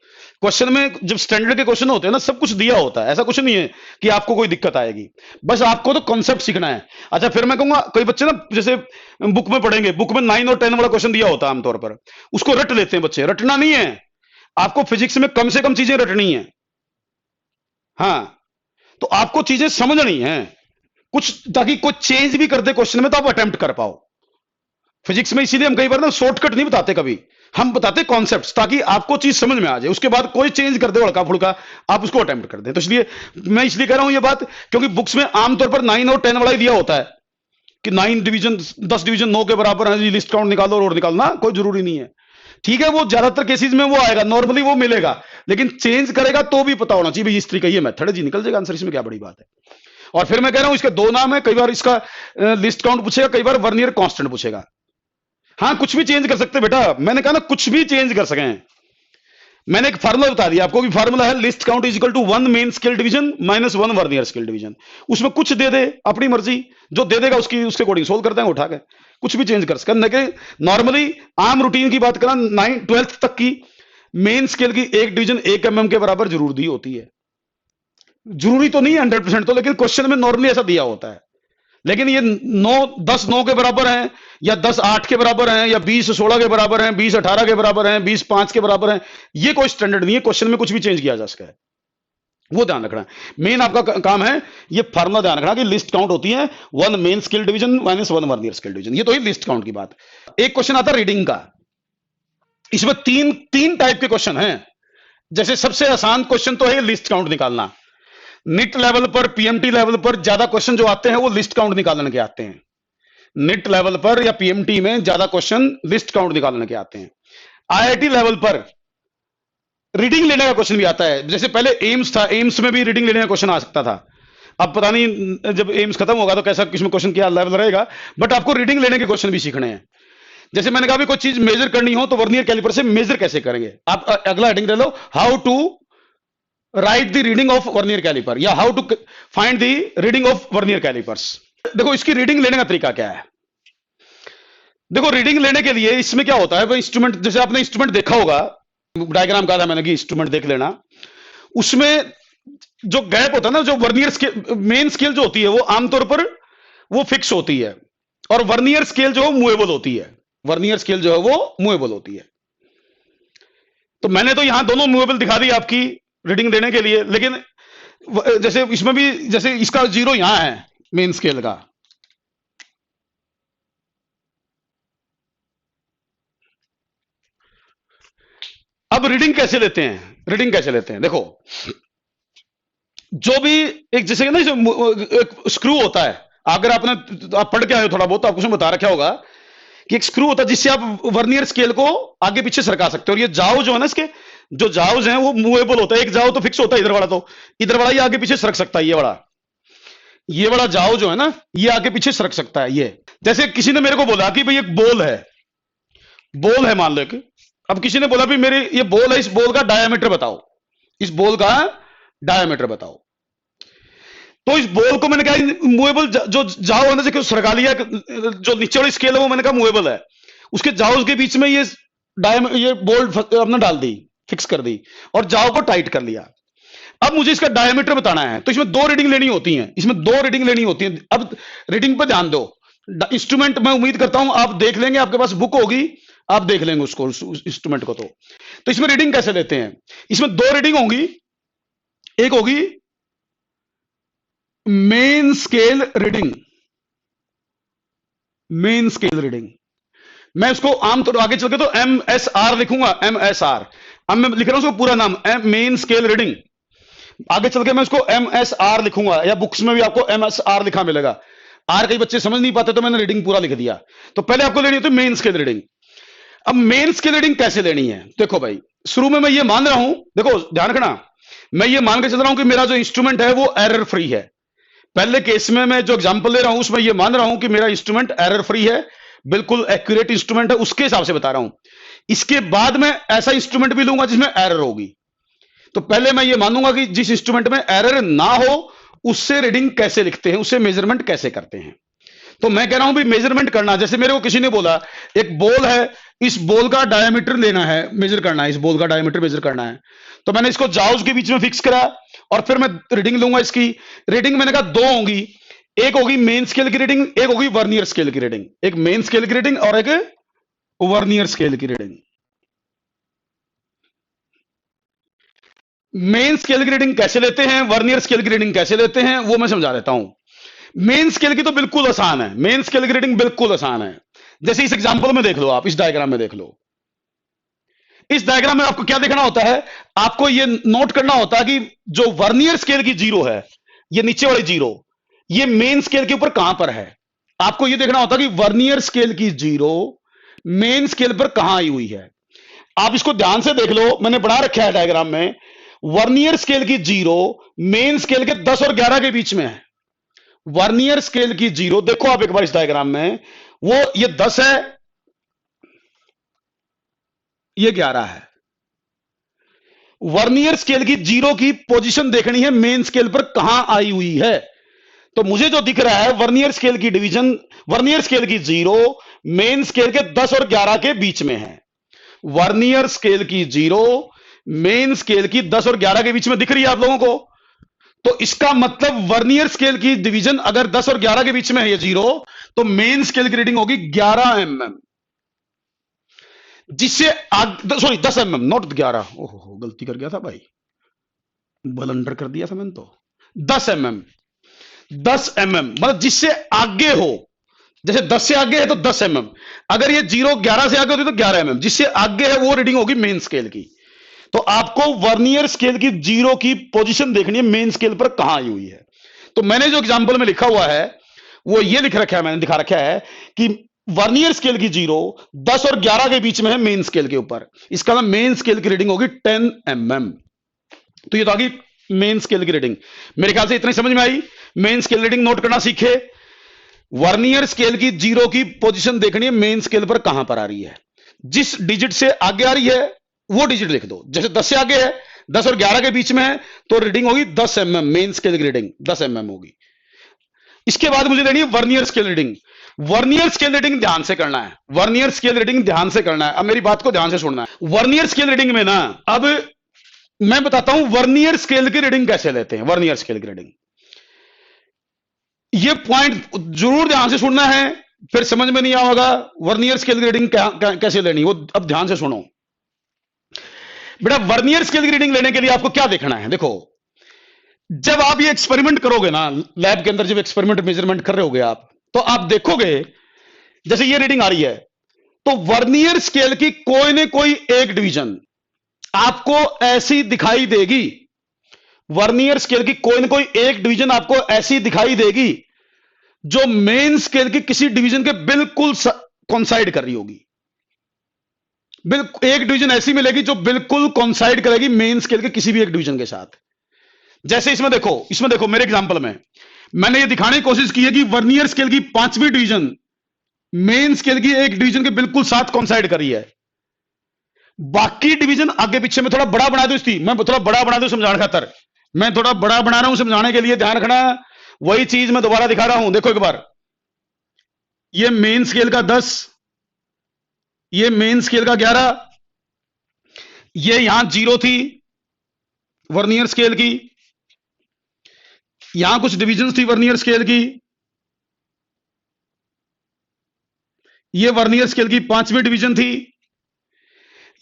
क्वेश्चन में जब स्टैंडर्ड के क्वेश्चन होते हैं ना, सब कुछ दिया होता है, ऐसा कुछ नहीं है कि आपको कोई दिक्कत आएगी। बस आपको तो कॉन्सेप्ट सीखना है। अच्छा, फिर मैं कहूंगा कई बच्चे ना जैसे बुक में पढ़ेंगे, बुक में 9 और 10 वाला क्वेश्चन दिया होता है आमतौर पर, उसको रट लेते हैं बच्चे। रटना नहीं है, आपको फिजिक्स में कम से कम चीजें रटनी है। हाँ, तो आपको चीजें समझनी है कुछ, ताकि कोई चेंज भी कर दे क्वेश्चन में तो आप अटेम्प्ट कर पाओ। फिजिक्स में इसीलिए हम कई बार ना शॉर्टकट नहीं बताते, कभी हम बताते कॉन्सेप्ट्स, ताकि आपको चीज समझ में आ जाए। उसके बाद कोई चेंज कर दे हल्का फुल्का, आप उसको अटेम्प्ट कर दें। तो इसलिए मैं इसलिए कह रहा हूं ये बात, क्योंकि बुक्स में आमतौर पर 9 और 10 वाला ही दिया होता है कि 9 डिवीजन 10 डिवीजन 9 के बराबर है, लिस्ट काउंट निकालो और निकालना। कोई जरूरी नहीं है, ठीक है। वो ज्यादातर केसेस में वो आएगा, नॉर्मली वो मिलेगा, लेकिन चेंज करेगा तो भी पता होना चाहिए भाई इस तरीके ये मेथड है जी, निकल जाएगा आंसर। इसमें क्या बड़ी बात है। और फिर मैं कह रहा हूं इसके 2 नाम है, कई बार इसका लिस्ट काउंट पूछेगा, कई बार वर्नियर कांस्टेंट पूछेगा। हाँ, कुछ भी चेंज कर सकते बेटा, मैंने कहा ना कुछ भी चेंज कर सके। मैंने एक फार्मूला बता दिया आपको, भी फार्मूला है least count is equal to 1 main scale division -1 vernier scale division. उसमें कुछ दे दे, अपनी मर्जी, जो दे देगा उसके अकॉर्डिंग सोल्व करते हैं उठा के, कुछ भी चेंज कर सकते हैं। नॉर्मली आम रूटीन की बात करा 9 12th तक की मेन स्केल की एक डिवीजन 1 mm के बराबर जरूर दी होती है। जरूरी तो नहीं है 100% तो, लेकिन क्वेश्चन में नॉर्मली ऐसा दिया होता है। लेकिन ये 10 9 के बराबर हैं, या 10 8 के बराबर हैं, या 20 16 के बराबर हैं, 20 18 के बराबर हैं, 20 5 के बराबर हैं, ये कोई स्टैंडर्ड नहीं है। क्वेश्चन में कुछ भी चेंज किया जा सकता है, वो ध्यान रखना। मेन आपका काम है ये फार्मूला ध्यान रखना कि लिस्ट काउंट होती है 1 main scale division -1 vernier scale division. ये तो ही लिस्ट काउंट की बात। एक क्वेश्चन आता है रीडिंग का, इसमें तीन टाइप के क्वेश्चन हैं। जैसे सबसे आसान क्वेश्चन तो है लिस्ट काउंट निकालना। निट लेवल पर, पीएमटी लेवल पर ज्यादा क्वेश्चन जो आते हैं वो लिस्ट काउंट निकालने के आते हैं। निट लेवल पर या पीएमटी में ज्यादा क्वेश्चन लिस्ट काउंट निकालने के आते हैं। आईआईटी लेवल पर रीडिंग लेने का क्वेश्चन भी आता है। जैसे पहले एम्स था, एम्स में भी रीडिंग लेने का क्वेश्चन आ सकता था। अब पता नहीं जब एम्स खत्म होगा तो कैसा किसमें क्वेश्चन क्या लेवल रहेगा, बट आपको रीडिंग लेने के क्वेश्चन भी सीखने हैं। जैसे मैंने कहा भी कोई चीज मेजर करनी हो तो वर्नियर कैलिपर से मेजर कैसे करेंगे। आप अगला हेडिंग ले लो, how to write the reading of vernier caliper या how to find the reading of vernier calipers. देखो इसकी रीडिंग लेने का तरीका क्या है। देखो रीडिंग लेने के लिए इसमें क्या होता है, भाई इंस्ट्रूमेंट, जैसे आपने इंस्ट्रूमेंट देखा होगा, डायग्राम कहा था मैंने कि इंस्ट्रूमेंट देख लेना, उसमें जो गैप होता है ना, जो वर्नियर स्केल मेन स्केल जो होती है वो आमतौर पर वो फिक्स होती है और वर्नियर स्केल जो है मूवेबल होती है। वर्नियर स्केल जो है वो मूवेबल होती है। तो मैंने तो यहां दोनों मूवेबल दिखा दी आपकी रीडिंग देने के लिए, लेकिन जैसे इसमें भी जैसे इसका 0 यहां है मेन स्केल का, अब रीडिंग कैसे लेते हैं, रीडिंग कैसे लेते हैं। देखो जो भी एक जैसे ना एक स्क्रू होता है, अगर आप पढ़ के आए हो थोड़ा बहुत तो आपको बता रखा होगा कि एक स्क्रू होता है जिससे आप वर्नियर स्केल को आगे पीछे सरका सकते हो। और ये जाओ जो है ना, इसके जो जाओज हैं वो मूवेबल होता है। एक जाओ तो फिक्स होता है इधर वाला, तो इधर वाला ये आगे पीछे सरक सकता है। ये वाला जाओ जो है ना ये आगे पीछे सरक सकता है। ये जैसे किसी ने मेरे को बोला कि भाई एक बॉल है मान लो कि, अब किसी ने बोला भी मेरे ये बॉल है, इस बॉल का डायमीटर बताओ, इस बॉल का डायमीटर बताओ। तो इस बॉल को मैंने कहा मूवेबल जो जाओ है ना, जैसे सरका लिया, जो नीचे वाली स्केल है वो मैंने कहा मूवेबल है, उसके जाओ के बीच में ये बॉल अपना डाल दी, फिक्स कर दी और जाओ को टाइट कर लिया। अब मुझे इसका डायमीटर बताना है, तो इसमें 2 रीडिंग लेनी होती हैं, इसमें 2 रीडिंग लेनी होती हैं। अब रीडिंग पर ध्यान दो, इंस्ट्रूमेंट मैं उम्मीद करता हूं आप देख लेंगे, आपके पास बुक होगी, आप देख लेंगे उसको, इंस्ट्रूमेंट को। तो इसमें रीडिंग कैसे लेते हैं, इसमें 2 रीडिंग होंगी। एक होगी main scale reading, main scale reading, मैं इसको आमतौर आगे चल के तो MSR लिखूंगा, MSR। अब मैं लिख रहा हूं उसको पूरा नाम, मेन स्केल रीडिंग। आगे चल के मैं इसको MSR लिखूंगा, या बुक्स में भी आपको MSR लिखा मिलेगा। आर कई बच्चे समझ नहीं पाते तो मैंने रीडिंग पूरा लिख दिया। तो पहले आपको लेनी होती है मेन स्केल रीडिंग। अब मेन स्केल रीडिंग कैसे लेनी है, देखो भाई शुरू में मैं ये मान रहा हूं, देखो ध्यान रखना, मैं ये मान के चल रहा हूं कि मेरा जो इंस्ट्रूमेंट है वो एरर फ्री है। पहले केस में मैं जो एग्जांपल ले रहा हूं उसमें ये मान रहा हूं कि मेरा इंस्ट्रूमेंट एरर फ्री है, बिल्कुल एक्यूरेट इंस्ट्रूमेंट है, उसके हिसाब से बता रहा हूं। इसके बाद मैं ऐसा इंस्ट्रूमेंट भी लूंगा जिसमें एरर होगी। तो पहले मैं ये मानूंगा कि जिस इंस्ट्रूमेंट में एरर ना हो उससे रीडिंग कैसे लिखते हैं, उससे मेजरमेंट कैसे करते हैं। तो मैं कह रहा हूं भी मेजरमेंट करना, जैसे मेरे को किसी ने बोला एक बॉल है, इस बॉल का डायमीटर लेना है, मेजर करना है, इस बॉल का डायमीटर मेजर करना है। तो मैंने इसको जाउज के बीच में फिक्स करा और फिर मैं रीडिंग लूंगा। इसकी रीडिंग मैंने कहा 2 होंगी, एक होगी मेन स्केल की रीडिंग, एक होगी वर्नियर स्केल की रीडिंग। एक मेन स्केल की रीडिंग और एक वर्नियर स्केल की रीडिंग। मेन स्केल की रीडिंग कैसे लेते हैं, वर्नियर स्केल की रीडिंग कैसे लेते हैं, वो मैं समझा देता हूं। मेन स्केल की तो बिल्कुल आसान है, मेन स्केल की रीडिंग बिल्कुल आसान है। जैसे इस एग्जांपल में देख लो, आप इस डायग्राम में देख लो। इस डायग्राम में आपको क्या देखना होता है, आपको ये नोट करना होता है कि जो वर्नियर स्केल की 0 है, ये नीचे वाली 0, ये मेन स्केल के ऊपर कहां पर है। आपको ये देखना होता है कि वर्नियर स्केल की 0 मेन स्केल पर कहां आई हुई है। आप इसको ध्यान से देख लो, मैंने बना रखा है डायग्राम में, वर्नियर स्केल की 0 मेन स्केल के 10 और 11 के बीच में है। वर्नियर स्केल की 0 देखो आप एक बार इस डायग्राम में, वो ये 10 है, ये 11 है। वर्नियर स्केल की 0 की पोजीशन देखनी है मेन स्केल पर कहां आई हुई है। तो मुझे जो दिख रहा है वर्नियर स्केल की डिवीजन, वर्नियर स्केल की 0 मेन स्केल के 10 और 11 के बीच में है। वर्नियर स्केल की 0 मेन स्केल की 10 और 11 के बीच में दिख रही है आप लोगों को। तो इसका मतलब वर्नियर स्केल की डिवीजन अगर 10 और 11 के बीच में है ये 0, तो मेन स्केल की रीडिंग होगी 11 mm, जिससे सॉरी 10 mm, नॉट 11। ओहो गलती कर गया था भाई, बलंडर कर दिया था मैंने तो। 10 mm, 10 mm मतलब जिससे आगे हो, जैसे 10 से आगे है तो 10 mm, अगर ये 0 11 से आगे होती तो 11 mm, जिससे आगे है वो रीडिंग होगी मेन स्केल की। तो आपको वर्नियर स्केल की 0 की पोजीशन देखनी है मेन स्केल पर कहां आई हुई है। तो मैंने जो एग्जांपल में लिखा हुआ है वो ये लिख रखा है, मैंने दिखा रखा है कि वर्नियर स्केल की 0, 10 और 11 के बीच में है मेन स्केल के ऊपर। इसका मतलब मेन स्केल की रीडिंग होगी 10 mm। तो ये तो आ गई मेन स्केल की रीडिंग। मेरे ख्याल से इतनी समझ में आई। मेन स्केल रीडिंग नोट करना सीखे। वर्नियर स्केल की 0 की पोजीशन देखनी है मेन स्केल पर कहां पर आ रही है। जिस डिजिट से आगे आ रही है वो डिजिट लिख दो। जैसे 10 से आगे है, 10 और 11 के बीच में है, तो रीडिंग होगी 10 mm। मेन स्केल की रीडिंग 10 mm होगी। इसके बाद मुझे देनी है vernier scale reading. Vernier scale reading ध्यान से करना है। वर्नियर स्केल रीडिंग ध्यान से करना है। अब मेरी बात को ध्यान से सुनना है। वर्नियर स्केल रीडिंग में ना, अब मैं बताता हूं वर्नियर स्केल की रीडिंग कैसे लेते हैं। वर्नियर स्केल की रीडिंग, ये पॉइंट जरूर ध्यान से सुनना है, फिर समझ में नहीं आएगा वर्नियर स्केल की रीडिंग कैसे लेनी, वो अब ध्यान से सुनो बेटा। वर्नियर स्केल की रीडिंग लेने के लिए आपको क्या देखना है, देखो जब आप ये एक्सपेरिमेंट करोगे ना, लैब के अंदर जब एक्सपेरिमेंट मेजरमेंट कर रहे होगे आप, तो आप देखोगे जैसे ये रीडिंग आ रही है, तो वर्नियर स्केल की कोई ना कोई एक डिवीजन आपको ऐसी दिखाई देगी। वर्नियर स्केल की कोई ना कोई एक डिवीजन आपको ऐसी दिखाई देगी जो मेन स्केल की किसी डिवीजन के बिल्कुल कॉन्साइड कर रही होगी। बिल्कुल एक डिवीजन ऐसी मिलेगी जो बिल्कुल कॉन्साइड करेगी मेन स्केल के किसी भी एक डिवीजन के साथ। जैसे इसमें देखो मेरे एग्जांपल में मैंने ये दिखाने की कोशिश की है कि वर्नियर स्केल की 5वीं डिवीजन मेन स्केल की एक डिवीजन के बिल्कुल साथ कॉन्साइड कर रही है। बाकी डिवीजन आगे पीछे में थोड़ा बड़ा बना दो, मैं थोड़ा बड़ा बना दूं समझाने खातर, मैं थोड़ा बड़ा बना रहा हूं समझाने के लिए, ध्यान रखना। वही चीज मैं दोबारा दिखा रहा हूं। देखो एक बार, ये मेन स्केल का 10, ये मेन स्केल का 11, ये यहां 0 थी वर्नियर स्केल की, यहां कुछ डिवीजन थी वर्नियर स्केल की, ये वर्नियर स्केल की 5वीं डिवीजन थी,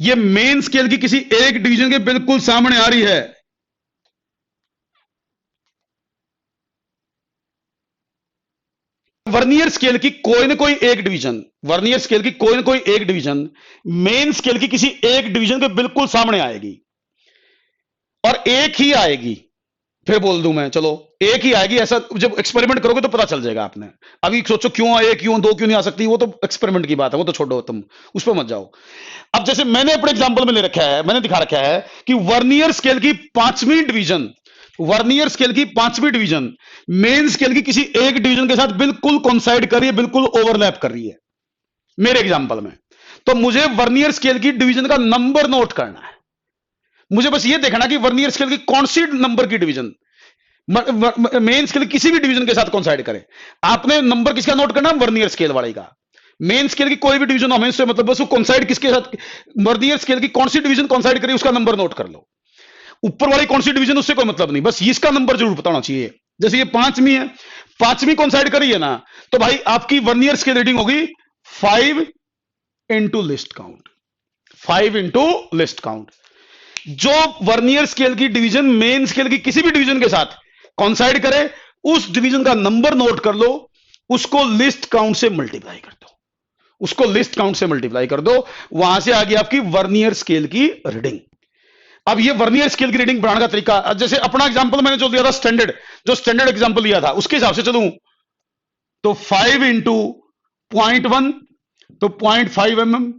ये मेन स्केल की किसी एक डिवीजन के बिल्कुल सामने आ रही है। वर्नियर स्केल की कोई ना कोई एक डिवीजन, वर्नियर स्केल की कोई ना कोई एक डिवीजन मेन स्केल की किसी एक डिवीजन के बिल्कुल सामने आएगी, और एक ही आएगी। फिर बोल दूं मैं, चलो एक ही आएगी। ऐसा जब एक्सपेरिमेंट करोगे तो पता चल जाएगा। आपने अभी सोचो क्यों एक क्यों दो क्यों नहीं आ सकती, वो तो एक्सपेरिमेंट की बात है, वो तो छोड़ो, तुम उस पर मत जाओ। अब जैसे मैंने अपने एग्जांपल में ले रखा है, मैंने दिखा रखा है कि वर्नियर स्केल की 5वीं डिवीजन, वर्नियर स्केल की 5वीं डिवीजन मेन स्केल की किसी एक डिवीजन के साथ बिल्कुल कॉन्साइड कर रही है, बिल्कुल ओवरलैप कर रही है मेरे एग्जांपल में। तो मुझे वर्नियर स्केल की डिवीजन का नंबर नोट करना है। मुझे बस ये देखना कि वर्नियर स्केल की कौन सी नंबर की डिवीजन मेन स्केल किसी भी डिवीजन के साथ कॉन्साइड करे। आपने नंबर किसका नोट करना, वर्नियर स्केल वाले का। मेन स्केल की कोई भी डिवीजन हमें से मतलब बस वो कॉन्साइड किसके साथ, वर्नियर स्केल की कौन सी डिवीजन कॉन्साइड करी उसका नंबर नोट कर लो। ऊपर वाली कौन सी डिवीजन उससे कोई मतलब नहीं, बस इसका नंबर जरूर पता होना चाहिए। जैसे ये 5वीं है, 5वीं कॉन्साइड करी है ना, तो भाई आपकी वर्नियर स्केल रीडिंग होगी 5 into list count, 5 into list count. जो वर्नियर स्केल की डिवीजन मेन स्केल की किसी भी डिवीजन के साथ कॉन्साइड करे उस डिवीजन का नंबर नोट कर लो, उसको लिस्ट काउंट से मल्टीप्लाई कर दो, उसको लिस्ट काउंट से मल्टीप्लाई कर दो, वहां से आ गई आपकी वर्नियर स्केल की रीडिंग। अब ये वर्नियर स्केल की रीडिंग बढ़ाने का तरीका, जैसे अपना एग्जांपल मैंने जो दिया था स्टैंडर्ड, जो स्टैंडर्ड एग्जांपल लिया था उसके हिसाब से चलूं तो 5 इंटू 0.1 तो 0.5 mm।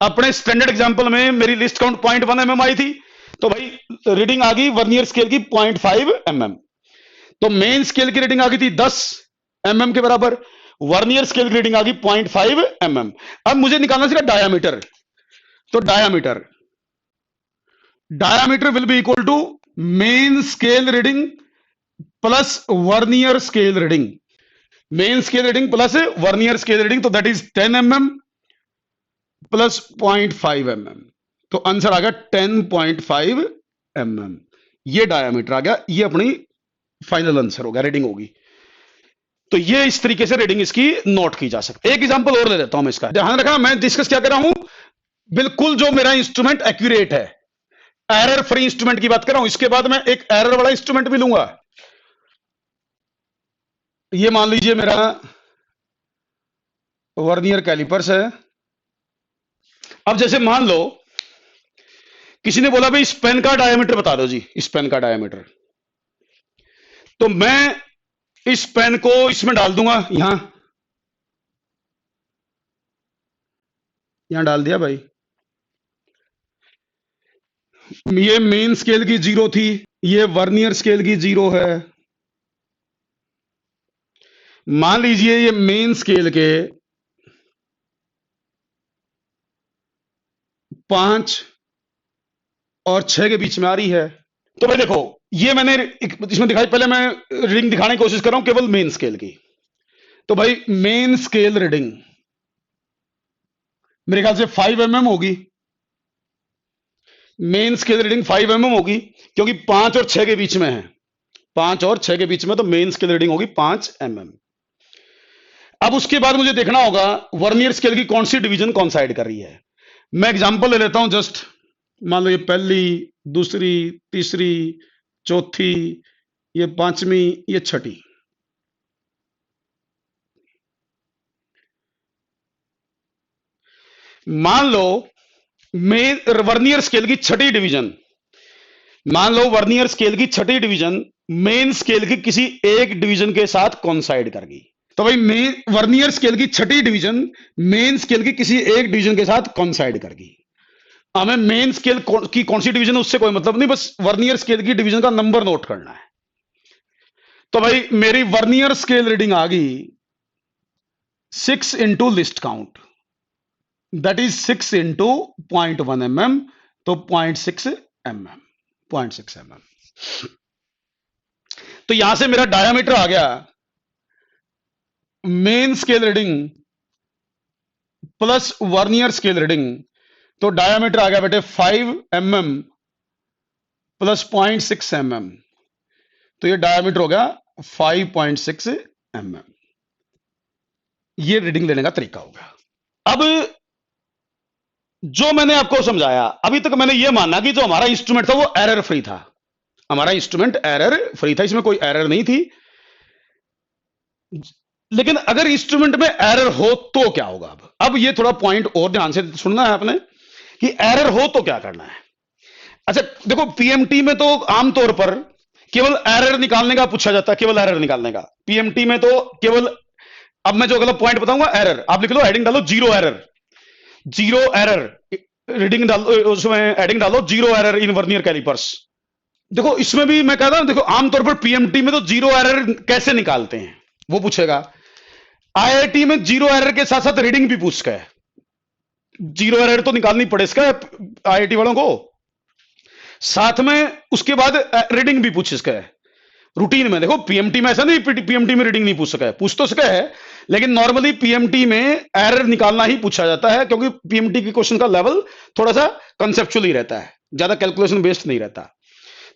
अपने स्टैंडर्ड एग्जांपल में मेरी लिस्ट काउंट 0.1 mm आई थी, तो भाई रीडिंग आ गई वर्नियर स्केल की 0.5 mm। तो मेन स्केल की रीडिंग आ गई थी 10 mm के बराबर, वर्नियर स्केल की रीडिंग आ गई 0.5 mm। अब मुझे निकालना चाहिए डायामीटर, तो diameter will be equal to main scale reading plus vernier scale reading, main scale reading plus vernier scale reading, तो that is 10 mm plus 0.5 mm। तो आंसर आ गया 10.5 mm। ये डायामीटर आ गया, ये अपनी फाइनल आंसर होगा, रीडिंग होगी। तो ये इस तरीके से रीडिंग इसकी नोट की जा सकती है। एक एग्जांपल और ले लेता हूं मैं इसका, ध्यान रखना मैं डिस्कस क्या कर रहा हूं, बिल्कुल जो मेरा इंस्ट्रूमेंट एक्यूरेट है, एरर फ्री इंस्ट्रूमेंट की बात कर रहा हूं। इसके बाद मैं एक एरर वाला इंस्ट्रूमेंट भी लूंगा। ये मान लीजिए मेरा वर्नियर कैलिपर्स है। अब जैसे मान लो किसी ने बोला भाई इस पेन का डायमीटर बता दो जी, इस पेन का डायमीटर, तो मैं इस पेन को इसमें डाल दूंगा, यहां डाल दिया भाई। ये मेन स्केल की 0 थी, ये वर्नियर स्केल की 0 है। मान लीजिए ये मेन स्केल के 5 और 6 के बीच में आ रही है। तो भाई देखो, ये मैंने इसमें दिखाई, पहले मैं रीडिंग दिखाने की कोशिश कर रहा हूं केवल मेन स्केल की। तो भाई मेन स्केल रीडिंग मेरे ख्याल से 5 mm होगी। मेन स्केल रीडिंग 5 mm होगी, क्योंकि 5 और 6 के बीच में है। 5 और 6 के बीच में, तो मेन स्केल रीडिंग होगी 5 mm। अब उसके बाद मुझे देखना होगा वर्नियर स्केल की कौन सी डिवीजन कॉन्साइड कर रही है। मैं एग्जांपल ले लेता हूं जस्ट, मान लो ये पहली, दूसरी, तीसरी, चौथी, ये 5वीं, ये 6ठी। मान लो वर्नियर स्केल की 6ठी डिवीजन, मान लो वर्नियर स्केल की 6ठी डिवीजन मेन स्केल की किसी एक डिवीजन के साथ कॉन्साइड कर गई। तो भाई वर्नियर स्केल की 6ठी डिवीजन मेन स्केल की किसी एक डिवीजन के साथ कॉन्साइड कर गई। हमें मेन स्केल की कौन सी डिवीजन, उससे कोई मतलब नहीं, बस वर्नियर स्केल की डिवीजन का नंबर नोट करना है। तो भाई मेरी वर्नियर स्केल रीडिंग आ गई 6 into list count, that is 6 into 0.1 mm, तो 0.6 mm, 0.6 mm। तो यहां से मेरा डायामीटर आ गया main scale reading plus vernier scale reading, तो डायामीटर आ गया बेटे 5 mm प्लस 0.6 mm, तो ये डायामीटर हो गया 5.6 mm। ये रीडिंग लेने का तरीका होगा। अब जो मैंने आपको समझाया अभी तक, मैंने ये माना कि जो हमारा इंस्ट्रूमेंट था वो एरर फ्री था। हमारा इंस्ट्रूमेंट एरर फ्री था, इसमें कोई एरर नहीं थी। लेकिन अगर इंस्ट्रूमेंट में एरर हो तो क्या होगा? अब ये थोड़ा पॉइंट और ध्यान से सुनना है आपने कि एरर हो तो क्या करना है। अच्छा देखो, पीएमटी में तो आमतौर पर केवल एरर निकालने का पूछा जाता है, केवल एरर निकालने का। पीएमटी में तो केवल, अब मैं जो अगला पॉइंट बताऊंगा एरर, आप लिख लो, हेडिंग डालो 0 एरर, 0 एरर, रीडिंग डालो उसमें, हेडिंग डालो 0 एरर इन वर्नियर कैलिपर्स। देखो इसमें भी मैं कहता हूं, देखो आमतौर पर पीएमटी में तो 0 एरर कैसे निकालते हैं वो पूछेगा। आईआईटी में 0 एरर के साथ साथ रीडिंग भी पूछ है। 0 एरर तो निकालनी पड़े इसका आईआईटी वालों को, साथ में उसके बाद रीडिंग भी पूछ इसका है रूटीन में। देखो पीएमटी में ऐसा नहीं पीएमटी में रीडिंग नहीं पूछ सका है, पूछ तो सका है, लेकिन नॉर्मली पीएमटी में एरर निकालना ही पूछा जाता है, क्योंकि पीएमटी की क्वेश्चन का लेवल थोड़ा सा कंसेप्चुअल ही रहता है, ज्यादा कैलकुलेशन बेस्ड नहीं रहता।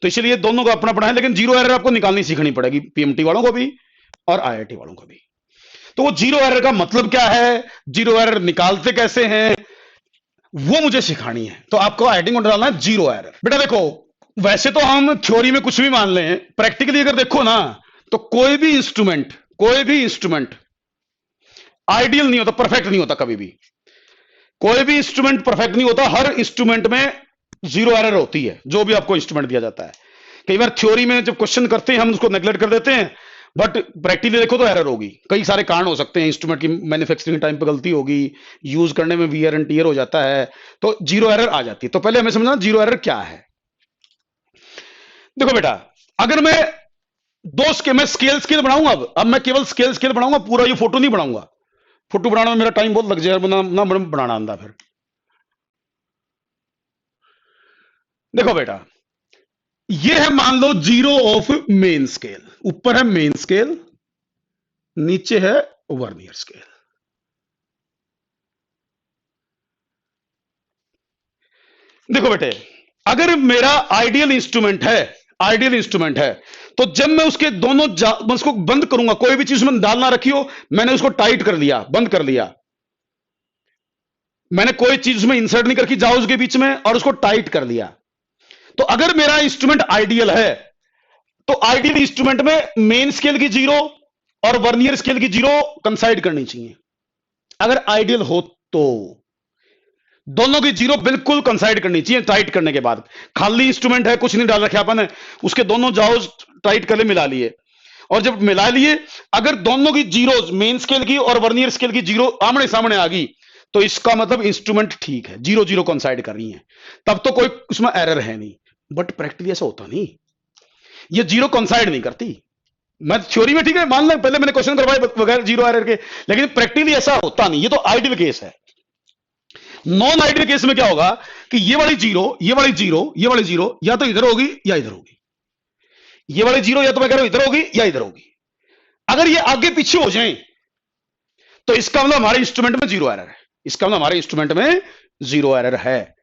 तो इसलिए दोनों का अपना अपना है, लेकिन 0 एरर आपको निकालनी सीखनी पड़ेगी पीएमटी वालों को भी और आईआईटी वालों को भी। तो वो 0 एरर का मतलब क्या है, 0 एरर निकालते कैसे हैं, वो मुझे सिखानी है। तो आपको हेडिंग में डालना है 0 एरर। बेटा देखो, वैसे तो हम थ्योरी में कुछ भी मान लें, प्रैक्टिकली अगर देखो ना तो कोई भी इंस्ट्रूमेंट आइडियल नहीं होता, परफेक्ट नहीं होता कभी भी। कोई भी इंस्ट्रूमेंट परफेक्ट नहीं होता, हर इंस्ट्रूमेंट में 0 एरर होती है, जो भी आपको इंस्ट्रूमेंट दिया जाता है। कई बार थ्योरी में जब क्वेश्चन करते हैं हम उसको नेग्लेक्ट कर देते हैं, बट प्रैक्टिकली देखो तो एरर होगी। कई सारे कारण हो सकते हैं, इंस्ट्रूमेंट की मैन्युफैक्चरिंग टाइम पे गलती होगी, यूज करने में वियर एंड टियर हो जाता है, तो 0 एरर आ जाती है। तो पहले हमें समझना 0 एरर क्या है। देखो बेटा, अगर मैं मैं स्केल बनाऊंगा, अब मैं केवल स्केल बनाऊंगा, पूरा ये फोटो नहीं बनाऊंगा। फोटो बनाने में मेरा टाइम बहुत लग जाएगा, ना बनाना आंदा फिर। देखो बेटा, ये है मान लो 0 ऑफ मेन स्केल, ऊपर है मेन स्केल, नीचे है वर्नियर स्केल। देखो बेटे, अगर मेरा आइडियल इंस्ट्रूमेंट है, तो जब मैं उसके दोनों मैं उसको बंद करूंगा, कोई भी चीज में डालना रखी हो, मैंने उसको टाइट कर लिया, बंद कर लिया, मैंने कोई चीज उसमें इंसर्ट नहीं करके जाओ उसके बीच में, और उसको टाइट कर लिया। तो अगर मेरा इंस्ट्रूमेंट आइडियल है, तो आइडियल इंस्ट्रूमेंट में मेन स्केल की 0 और वर्नियर स्केल की 0 कंसाइड करनी चाहिए। अगर आइडियल हो तो दोनों की 0 बिल्कुल कंसाइड करनी चाहिए टाइट करने के बाद। खाली इंस्ट्रूमेंट है, कुछ नहीं डाल रखे अपन, उसके दोनों जाओ टाइट कर ले, मिला लिए, और जब मिला लिए, अगर दोनों की जीरो, मेन स्केल की और वर्नियर स्केल की जीरो आमने सामने आ गई, तो इसका मतलब इंस्ट्रूमेंट ठीक है, जीरो जीरो कॉन्साइड कर रही है, तब तो कोई उसमें एरर है नहीं। बट प्रैक्टिकली ऐसा होता नहीं, ये जीरो कॉन्साइड नहीं करती। मैं थ्योरी में ठीक है मान लें, पहले मैंने क्वेश्चन करवाए बगैर जीरो एरर के, लेकिन प्रैक्टिकली ऐसा होता नहीं, ये तो आइडियल केस है। नॉन आइडियल केस में क्या होगा कि ये वाली जीरो, ये वाली जीरो, ये वाली जीरो या तो इधर होगी या इधर होगी, ये वाली जीरो या तो मैं कह रहा हूं इधर होगी या इधर होगी। अगर ये आगे पीछे हो जाए तो इसका मतलब हमारे इंस्ट्रूमेंट में जीरो एरर है, इसका मतलब हमारे इंस्ट्रूमेंट में जीरो एरर है।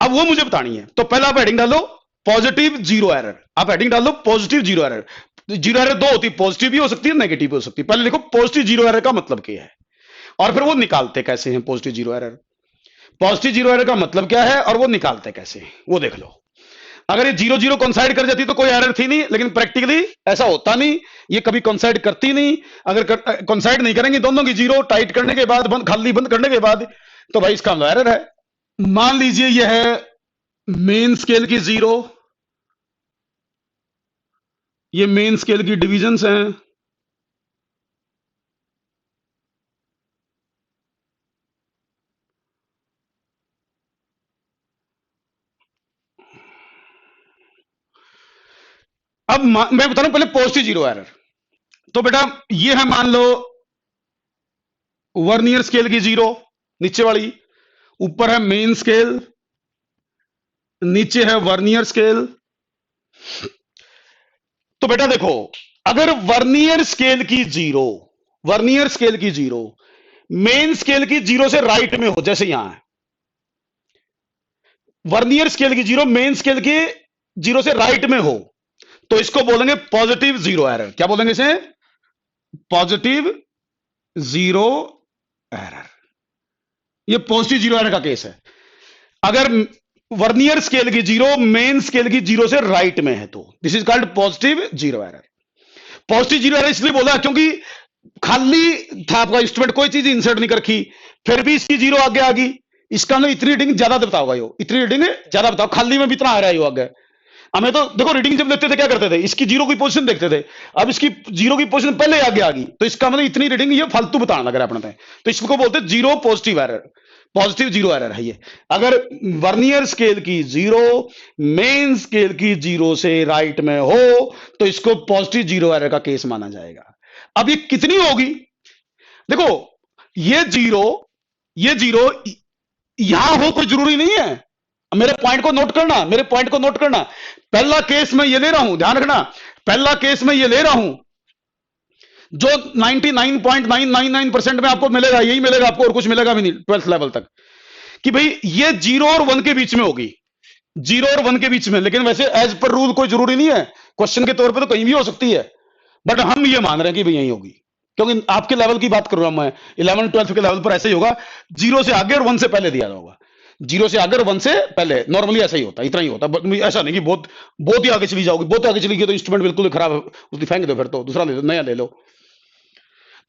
अब वो मुझे बतानी है, तो पहले आप हेडिंग डालो पॉजिटिव जीरो एरर, आप हेडिंग डाल दो positive zero error. Zero error दो होती है, पॉजिटिव भी हो सकती है नेगेटिव भी हो सकती है। पहले देखो पॉजिटिव जीरो एरर का मतलब क्या है, और फिर वो निकालते कैसे हैं positive zero error. Positive zero error का मतलब क्या है और वो निकालते कैसे हैं वो देख लो। अगर ये जीरो जीरो कॉन्साइड कर जाती तो कोई एरर थी नहीं, लेकिन प्रैक्टिकली ऐसा होता नहीं, ये कभी कॉन्साइड करती नहीं। अगर कॉन्साइड नहीं करेंगे दोनों की जीरो, टाइट करने के बाद, बंद खाली बंद करने के बाद, तो भाई इसका मतलब एरर है। मान लीजिए ये है मेन स्केल की जीरो, ये मेन स्केल की डिविजन्स हैं, अब मैं बता रहा हूं पहले पॉजिटिव जीरो एरर। तो बेटा ये है मान लो वर्नियर स्केल की जीरो नीचे वाली, ऊपर है मेन स्केल, नीचे है वर्नियर स्केल। तो बेटा देखो, अगर वर्नियर स्केल की जीरो, वर्नियर स्केल की जीरो मेन स्केल की जीरो से राइट में हो, जैसे यहां है वर्नियर स्केल की जीरो मेन स्केल की जीरो से राइट में हो, तो इसको बोलेंगे पॉजिटिव जीरो एरर। क्या बोलेंगे इसे? Positive zero error. ये पॉजिटिव जीरो एरर का केस है। अगर वर्नियर स्केल की जीरो मेन स्केल की जीरो से राइट में है तो this is called positive zero error. Positive zero error इसलिए बोला क्योंकि खाली था आपका इंस्ट्रूमेंट, कोई चीज इंसर्ट नहीं कर रखी, फिर भी इसकी जीरो आगे आ गई, इसका मतलब इतनी रीडिंग ज्यादा बताओगा, यो इतनी रीडिंग ज्यादा बताओ, खाली में भी इतना आ रहा है यो आगे। हमें तो देखो रीडिंग जब लेते थे क्या करते थे, इसकी जीरो की पोजीशन देखते थे, अब इसकी जीरो की पोजीशन पहले आगे आ गई, तो इसका मतलब इतनी रीडिंग ये फालतू बताने लग रहा है अपने, तो इसको बोलते हैं zero positive error, positive zero error है ये। अगर वर्नियर स्केल की जीरो मेन स्केल की जीरो से राइट में हो तो इसको पॉजिटिव जीरो एरर का केस माना जाएगा। अब ये कितनी होगी? देखो ये जीरो यहां हो कोई जरूरी नहीं है, मेरे पॉइंट को नोट करना, मेरे पॉइंट को नोट करना। पहला केस मैं ये ले रहा हूं, ध्यान रखना, पहला केस मैं ये ले रहा हूं जो 99.999% में आपको मिलेगा, यही मिलेगा आपको और कुछ मिलेगा भी नहीं 12th लेवल तक, कि भाई ये जीरो और वन के बीच में होगी, जीरो और वन के बीच में। लेकिन वैसे एज पर रूल कोई जरूरी नहीं है, क्वेश्चन के तौर पे तो कहीं भी हो सकती है, बट हम ये मान रहे हैं कि भाई यही होगी, क्योंकि आपके लेवल की बात कर रहा हूं मैं, 11 12 के लेवल पर ऐसे ही होगा, जीरो से आगे और वन से पहले दिया होगा, जीरो से आगे और वन से पहले, नॉर्मली ऐसा ही होता है, इतना ही होता है, ऐसा नहीं कि बहुत बहुत ही आगे चली जाओगी, बहुत आगे चली गई तो इंस्ट्रूमेंट बिल्कुल खराब है, उसकी फेंक दो, फिर तो दूसरा ले लो, नया ले लो।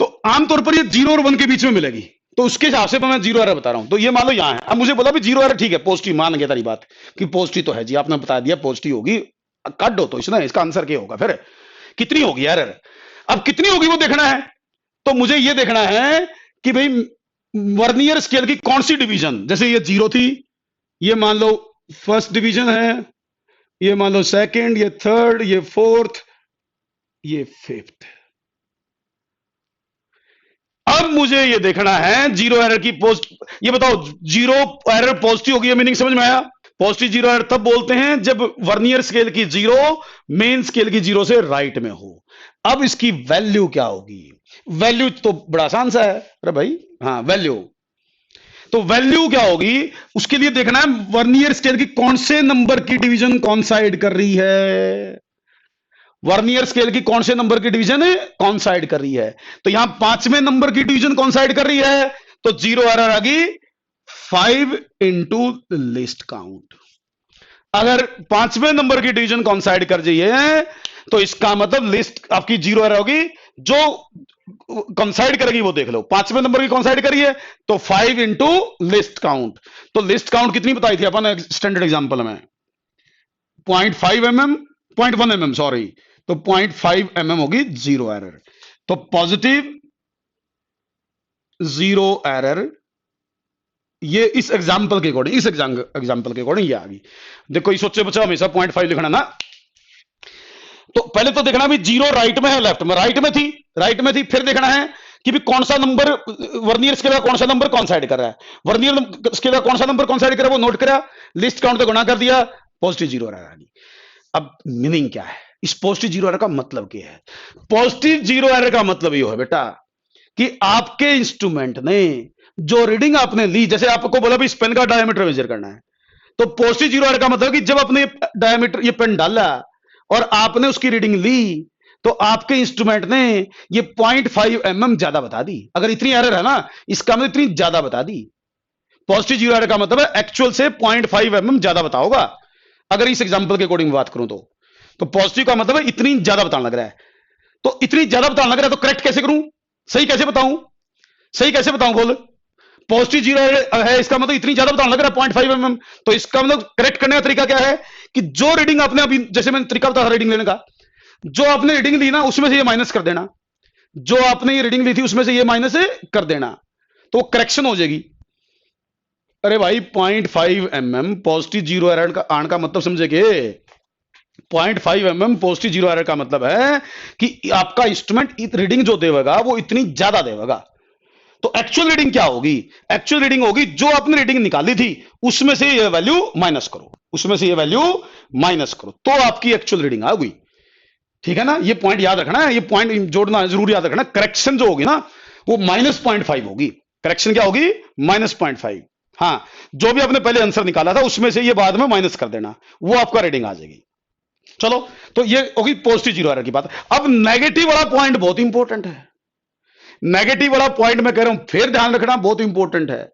तो आमतौर पर ये जीरो और वन के बीच में मिलेगी, तो उसके हिसाब से मैं जीरो एरर बता रहा हूं। तो ये मान लो यहां है, अब मुझे बोला भी जीरो एरर ठीक है, पॉजिटिव मान गया तारी बात कि पॉजिटिव तो है जी, आपने बता दिया पॉजिटिव होगी, काट दो तो इसने, इसका आंसर क्या होगा, फिर कितनी होगी एरर? अब कितनी होगी वो देखना है, तो मुझे ये देखना है कि भाई वर्नियर स्केल की कौन सी डिवीजन, जैसे ये जीरो थी, ये मान लो फर्स्ट डिवीजन है, ये मान लो सेकंड, ये थर्ड, ये फोर्थ, ये फिफ्थ। अब मुझे ये देखना है जीरो एरर की पोस्ट, ये बताओ जीरो एरर पॉजिटिव होगी, ये मीनिंग समझ में आया? पॉजिटिव जीरो एरर तब बोलते हैं जब वर्नियर स्केल की जीरो मेन स्केल की जीरो से राइट में हो। अब इसकी वैल्यू क्या होगी? वैल्यू तो बड़ा आसान सा है, अरे भाई हाँ वैल्यू, तो वैल्यू क्या होगी उसके लिए देखना है वर्नियर स्केल की कौन से नंबर की डिवीजन कॉन्साइड कर रही है, वर्नियर स्केल की कौन से नंबर की डिवीजन कॉन्साइड कर रही है। तो यहां 5वें नंबर की डिवीजन कॉन्साइड कर रही है, तो जीरो एरर आ गई 5 इंटू लिस्ट काउंट। अगर 5वें नंबर की डिवीजन कॉन्साइड कर रही है तो इसका मतलब लिस्ट आपकी जीरो एरर होगी, जो कॉन्साइड करेगी वो देख लो, 5वें नंबर की कॉन्साइड करी है तो 5 इंटू लिस्ट काउंट। तो लिस्ट काउंट कितनी बताई थी अपन स्टैंडर्ड एग्जांपल में? 0.5 mm, 0.1 mm सॉरी, तो तो 0.5 mm होगी जीरो एरर। तो पॉजिटिव जीरो एरर, ये इस एग्जाम्पल के अकॉर्डिंग, इस एग्जाम्पल के अकॉर्डिंग ये आ गई। देखो, इस सोचे बच्चा हमेशा 0.5 लिखना ना। तो पहले तो देखना भी जीरो राइट में है लेफ्ट में, राइट में थी, फिर देखना है कि भी कौन सा नंबर वर्नियर स्केल का कौन सा नंबर कॉन्साइड कर रहा है, वर्नियर स्केल का कौन सा नंबर कॉन्साइड कर रहा है वो नोट करा, लिस्ट काउंट तो गुणा कर दिया, पॉजिटिव जीरो एरर आ गई। अब मीनिंग क्या है, इस पॉजिटिव जीरो एरर का मतलब क्या है? पॉजिटिव जीरो एरर का मतलब ये है बेटा कि आपके इंस्ट्रूमेंट ने जो रीडिंग आपने ली, जैसे आपको बोला भी इस पेन का डायमीटर मेजर करना है, तो पॉजिटिव जीरो एरर का मतलब कि जब आपने डायमीटर ये पेन डाला और आपने उसकी रीडिंग ली, तो आपके इंस्ट्रूमेंट ने ये 0.5 mm ज्यादा बता दी। अगर इतनी एरर है ना, इसका मतलब इतनी ज्यादा बता दी। पॉजिटिव जीरो एरर का मतलब है एक्चुअल से 0.5 mm ज्यादा बताओगा। अगर इस एग्जांपल के अकॉर्डिंग बात करूं तो पॉजिटिव का मतलब है इतनी ज्यादा बताने लग रहा है। तो इतनी ज्यादा बताने लग रहा है तो करेक्ट कैसे करूं, सही कैसे बताऊं खोल? पॉजिटिव जीरो है, इसका मतलब इतनी ज्यादा बताने लग रहा है 0.5 mm, तो इसका मतलब करेक्ट करने का तरीका क्या है कि जो रीडिंग आपने अभी, जैसे मैंने तरीका बताया रीडिंग लेने का, जो आपने रीडिंग ली ना उसमें से ये माइनस कर देना, जो आपने ये रीडिंग ली थी उसमें से ये माइनस कर देना, तो वो करेक्शन हो जाएगी। अरे भाई 0.5 mm पॉजिटिव जीरो एरर का आने का मतलब समझे के? 0.5 mm पॉजिटिव जीरो एरर का मतलब है कि आपका इंस्ट्रूमेंट रीडिंग जो देगा वो इतनी ज्यादा देगा। तो एक्चुअल रीडिंग क्या होगी? एक्चुअल रीडिंग होगी जो आपने रीडिंग निकाली थी उसमें से ये वैल्यू माइनस करो, तो आपकी एक्चुअल रीडिंग आ गई। ठीक है ना, ये पॉइंट याद रखना है, ये पॉइंट जोड़ना जरूर याद रखना। करेक्शन जो होगी ना वो -0.5 होगी। करेक्शन क्या होगी? -0.5। हाँ, जो भी आपने पहले आंसर निकाला था उसमें से ये बाद में माइनस कर देना, वो आपका रीडिंग आ जाएगी। चलो, तो ये होगी पॉजिटिव जीरो एरर की बात। अब नेगेटिव वाला पॉइंट बहुत इंपॉर्टेंट है। नेगेटिव वाला पॉइंट मैं कह रहा हूं, फिर ध्यान रखना, बहुत इंपॉर्टेंट है।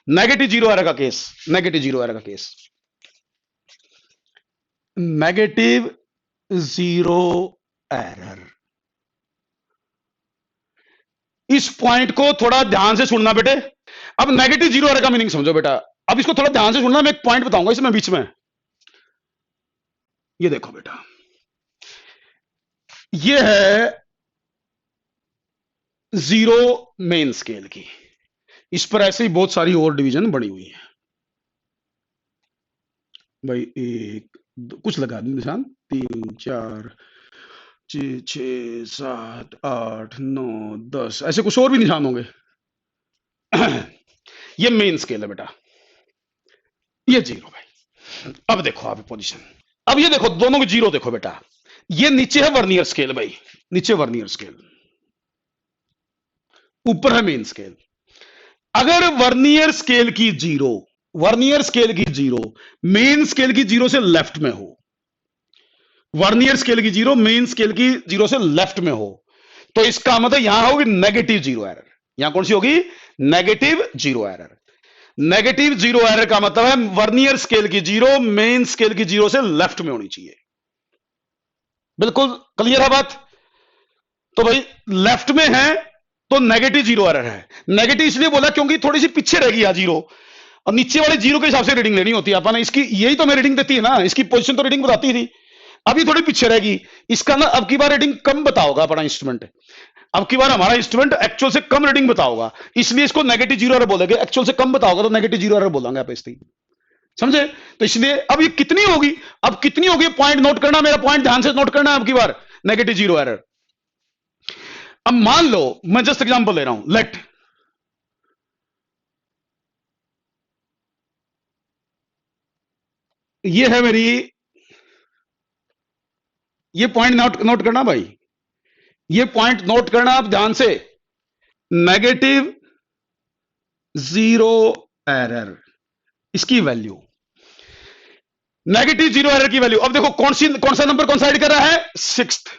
नेगेटिव जीरो एरर का केस, नेगेटिव जीरो एरर इस पॉइंट को थोड़ा ध्यान से सुनना बेटे। अब नेगेटिव जीरो एरर का मीनिंग समझो बेटा, अब इसको थोड़ा ध्यान से सुनना। मैं एक पॉइंट बताऊंगा इसमें बीच में, ये देखो बेटा, ये है जीरो मेन स्केल की, इस पर ऐसे ही बहुत सारी और डिवीजन बनी हुई है भाई। एक कुछ लगा दी निशान, 3 4 6 6 7 8 9 10, ऐसे कुछ और भी निशान होंगे। ये मेन स्केल है बेटा, ये जीरो भाई। अब देखो आप पोजीशन, अब ये देखो दोनों के जीरो देखो बेटा, ये नीचे है वर्नियर स्केल भाई, नीचे वर्नियर स्केल, ऊपर है मेन स्केल। अगर वर्नियर स्केल की जीरो मेन स्केल की जीरो से लेफ्ट में हो, वर्नियर स्केल की जीरो मेन स्केल की जीरो से लेफ्ट में हो, तो इसका मतलब यहां होगी नेगेटिव जीरो एरर। यहां कौन सी होगी? Negative zero error. Negative zero error का मतलब है वर्नियर स्केल की जीरो मेन स्केल की जीरो से लेफ्ट में होनी चाहिए। बिल्कुल क्लियर है बात? तो भाई लेफ्ट में है तो नेगेटिव जीरो एरर है। नेगेटिव इसलिए बोला क्योंकि थोड़ी सी पीछे रहेगी यहां जीरो, और नीचे वाले जीरो के हिसाब से रीडिंग लेनी होती है अपन। इसकी यही तो मैं रीडिंग देती है ना, इसकी पोजीशन तो रीडिंग बताती थी, अभी थोड़ी पीछे रहेगी। इसका ना अब की बार रीडिंग कम बताओगा अपना इंस्ट्रूमेंट, अब की बार हमारा इंस्ट्रूमेंट एक्चुअल से कम रीडिंग बताओगा, इसलिए इसको नेगेटिव जीरो एरर बोलेंगे। एक्चुअल से कम बताओगा तो नेगेटिव जीरो एरर बोलेंगे आप, इसलिए समझे? तो इसलिए अब ये कितनी होगी, अब कितनी होगी पॉइंट नोट करना, मेरा पॉइंट ध्यान से नोट करना है अब की बार, नेगेटिव जीरो एरर। अब मान लो मैं जस्ट एग्जांपल ले रहा हूं, लेट ये है मेरी, ये पॉइंट नोट करना भाई, ये पॉइंट नोट करना आप ध्यान से, नेगेटिव जीरो एरर, इसकी वैल्यू, नेगेटिव जीरो एरर की वैल्यू। अब देखो कौन सा नंबर कॉन्साइड कर रहा है? सिक्स्थ।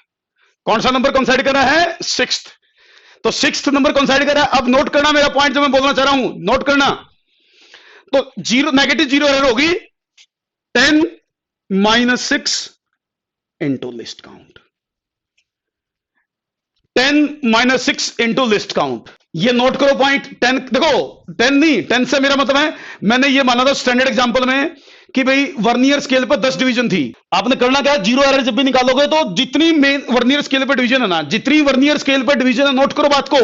कौन सा नंबर कॉन्साइड कर रहा है? सिक्स्थ। तो सिक्स्थ नंबर कॉन्साइड कर रहा है। अब नोट करना मेरा पॉइंट जो मैं बोलना चाह रहा हूं, नोट करना। तो जीरो नेगेटिव जीरो एरर होगी 10 - 6 into list count, 10 - 6 into list count. ये नोट करो पॉइंट। 10 देखो, 10 नहीं, 10 से मेरा मतलब है मैंने ये माना था स्टैंडर्ड एग्जांपल में कि भाई वर्नियर स्केल पर 10 डिवीजन थी। आपने करना क्या है, जीरो एरर जब भी निकालोगे तो जितनी मेन वर्नियर स्केल पर डिवीजन है ना, जितनी वर्नियर स्केल पर डिवीजन है, नोट करो बात को,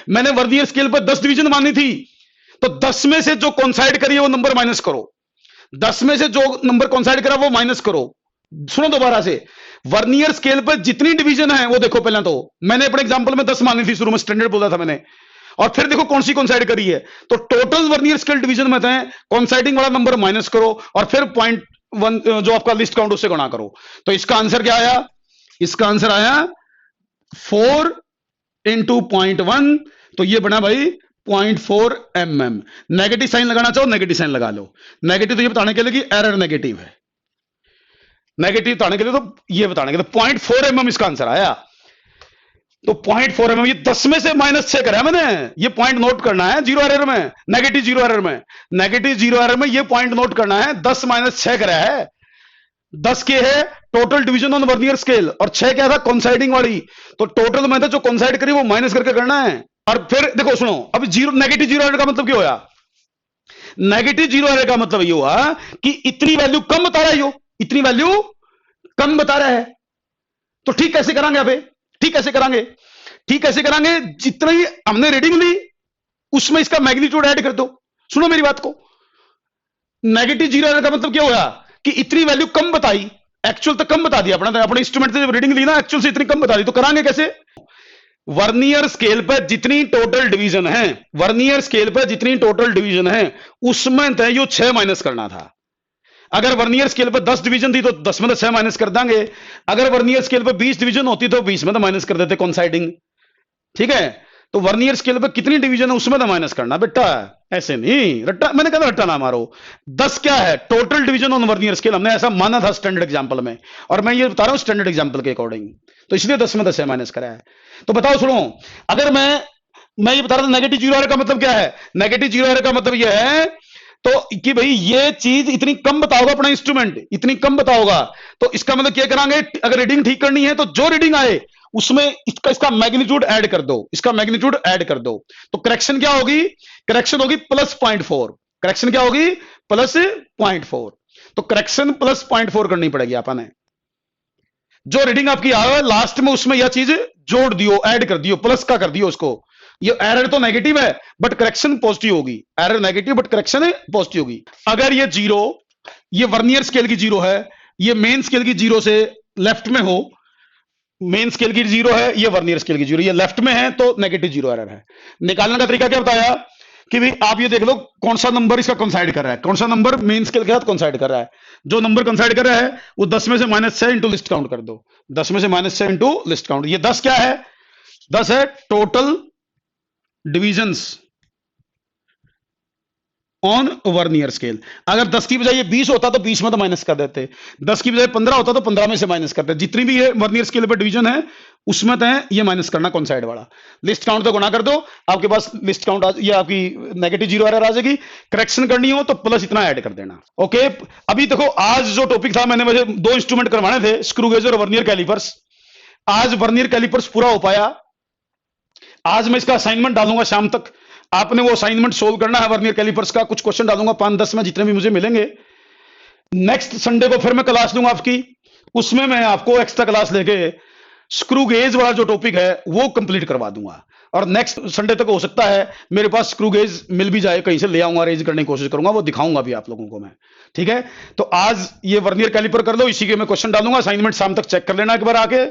मैंने वर्नियर स्केल पर 10 डिवीजन मानी थी, तो 10 में से जो कोइंसाइड करिए वो नंबर माइनस करो, 10 में से जो नंबर कोइंसाइड करा वो माइनस करो। सुनो दोबारा से, वर्नियर स्केल पर जितनी डिवीजन है वो देखो। पहले तो मैंने अपने एग्जांपल में 10 मानी थी, शुरू में स्टैंडर्ड बोला था मैंने, और फिर देखो कौन सी कोइंसाइड करी है, तो टोटल वर्नियर स्केल डिवीजन में है, कोइंसाइडिंग वाला नंबर माइनस करो और फिर 0.1 जो आपका लिस्ट काउंट उससे गुणा करो। तो इसका आंसर क्या आया, इसका आंसर आया 4 इंटू 0.1, तो ये बना भाई 0.4 mm। नेगेटिव साइन लगाना चाहो नेगेटिव साइन लगा लो, नेगेटिव तो ये बताने के लिए कि एरर नेगेटिव है, नेगेटिव बताने के लिए तो ये बताने के लिए 0.4 mm इसका आंसर आया। तो 0.4 mm, ये 10 में से -6 करा है मैंने, ये पॉइंट नोट करना है जीरो एरर में, नेगेटिव जीरो एरर में, नेगेटिव जीरो एरर में ये पॉइंट नोट करना है। 10 - 6 करा है, 10 के है total division on vernier scale और 6 क्या था, कोइंसाइडिंग वाली, तो टोटल में था जो कोइंसाइड करी वो माइनस करके करना है। और फिर देखो सुनो, अब जीरो नेगेटिव जीरो एरर का मतलब क्या होया, नेगेटिव जीरो एरर का मतलब ये हुआ कि इतनी वैल्यू कम बता रहा है, इतनी वैल्यू कम बता रहा है। तो ठीक कैसे करांगे अबे, ठीक कैसे करांगे, ठीक कैसे करांगे, जितनी हमने रीडिंग ली उसमें इसका मैग्नीट्यूड ऐड कर दो। सुनो मेरी बात को, नेगेटिव जीरो एरर का मतलब क्या हुआ कि इतनी वैल्यू कम बताई, एक्चुअल तो कम बता दिया, अपने इंस्ट्रूमेंट से जब रीडिंग ली ना, एक्चुअल से इतनी कम बता दी, तो करांगे कैसे, वर्नियर स्केल पर जितनी टोटल डिवीजन है, वर्नियर स्केल पर जितनी टोटल डिवीजन है उसमें तय यो 6 माइनस करना था। अगर वर्नियर स्केल पर 10 डिवीजन थी तो 10 में तो 6 माइनस कर देंगे, अगर वर्नियर स्केल पर 20 डिवीजन होती तो 20 में तो माइनस कर देते कोइंसाइडिंग, ठीक है। तो वर्नियर स्केल पर कितनी डिवीजन है उसमें तो माइनस करना बेटा, ऐसे नहीं रट्टा, मैंने कहा रट्टा ना मारो। 10 क्या है total division on vernier scale, हमने ऐसा माना था स्टैंडर्ड एग्जांपल में, और मैं ये बता रहा हूं स्टैंडर्ड एग्जांपल के अकॉर्डिंग, तो इसलिए 10 में 10 माइनस करा है। तो बताओ सुनो, अगर मैं ये बता रहा था नेगेटिव जीरो एरर का मतलब क्या है, नेगेटिव जीरो एरर का मतलब ये है तो कि भाई ये चीज इतनी कम बताओगा, अपना इंस्ट्रूमेंट इतनी कम बताओगा, तो इसका मतलब क्या करांगे, अगर रीडिंग ठीक करनी है तो जो रीडिंग आए उसमें इसका मैग्नीट्यूड ऐड कर दो, इसका मैग्नीट्यूड ऐड कर दो। तो करेक्शन क्या होगी, करेक्शन होगी +0.4, करेक्शन क्या होगी +0.4, तो करेक्शन +0.4 करनी पड़ेगी आपने। जो रीडिंग आपकी आए लास्ट में उसमें यह चीज जोड़ दियो, ऐड कर दियो, प्लस का कर दियो उसको। ये एरर तो नेगेटिव है बट करेक्शन पॉजिटिव होगी, error negative but correction positive होगी। अगर ये जीरो, ये वर्नियर स्केल की जीरो है, ये मेन स्केल की जीरो से लेफ्ट में हो, मेन स्केल की जीरो है, ये वर्नियर स्केल की जीरो, ये लेफ्ट में है तो नेगेटिव जीरो एरर है। निकालने का तरीका क्या बताया कि भाई आप ये देख लो कौन सा नंबर इसका कंसाइड कर रहा है, कौन सा नंबर मेन स्केल के साथ कंसाइड कर रहा है। जो नंबर कंसाइड कर रहा है वो 10 में से -6 इंटू लिस्ट काउंट कर दो, 10 में से -6 इंटू लिस्ट काउंट। ये 10 क्या है, 10 है total divisions on vernier scale. अगर 10 की बजाय ये 20 होता तो 20 में तो माइनस कर देते, 10 की बजाय 15 होता तो 15 में से माइनस करते। जितनी भी ये वर्नियर स्केल पर डिवीजन है उसमें तो ये माइनस करना कौन साइड वाला, लिस्ट काउंट तो गुणा कर दो, आपके पास लिस्ट काउंट ये आपकी नेगेटिव जीरो एरर आ जाएगी। करेक्शन करनी हो तो प्लस इतना ऐड कर देना। ओके, अभी देखो आज जो टॉपिक था, मैंने मुझे 2 इंस्ट्रूमेंट करवाने थे, स्क्रू गेज और वर्नियर कैलिपर्स। आज वर्नियर कैलिपर्स पूरा हो पाया। आज मैं इसका असाइनमेंट डालूंगा शाम तक, आपने वो असाइनमेंट सोल्व करना है वर्नियर कैलिपर्स का। कुछ क्वेश्चन डालूंगा 5-10 में, जितने भी मुझे मिलेंगे। नेक्स्ट संडे को फिर मैं क्लास लूंगा आपकी, उसमें मैं आपको एक्स्ट्रा क्लास लेके स्क्रू गेज वाला जो टॉपिक है वो कंप्लीट करवा दूंगा। और नेक्स्ट संडे तक हो सकता है मेरे पास स्क्रू गेज मिल भी जाए, कहीं से ले आऊंगा, अरेंज करने की कोशिश करूंगा, वो दिखाऊंगा भी आप लोगों को मैं। ठीक है, तो आज ये वर्नियर कैलिपर कर लो, इसी के मैं क्वेश्चन डालूंगा। असाइनमेंट शाम तक चेक कर लेना एक बार आके,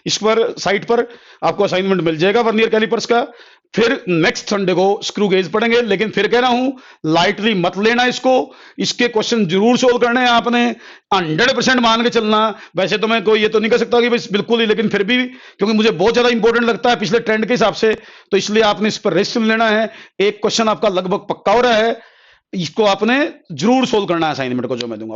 इस पर साइट पर आपको असाइनमेंट मिल जाएगा वर्नियर कैलिपर्स का। फिर नेक्स्ट संडे को स्क्रू गेज पढ़ेंगे, लेकिन फिर कह रहा हूं लाइटली मत लेना इसको, इसके क्वेश्चन जरूर सोल्व करने हैं आपने, 100% मान के चलना। वैसे तो मैं कोई ये तो नहीं कह सकता कि बस बिल्कुल ही, लेकिन फिर भी क्योंकि मुझे बहुत ज्यादा इंपॉर्टेंट लगता है पिछले ट्रेंड के हिसाब से, तो इसलिए आपने इस पर रिस्क लेना है। एक क्वेश्चन आपका लगभग पक्का हो रहा है, इसको आपने जरूर सोल्व करना है असाइनमेंट को जो मैं दूंगा।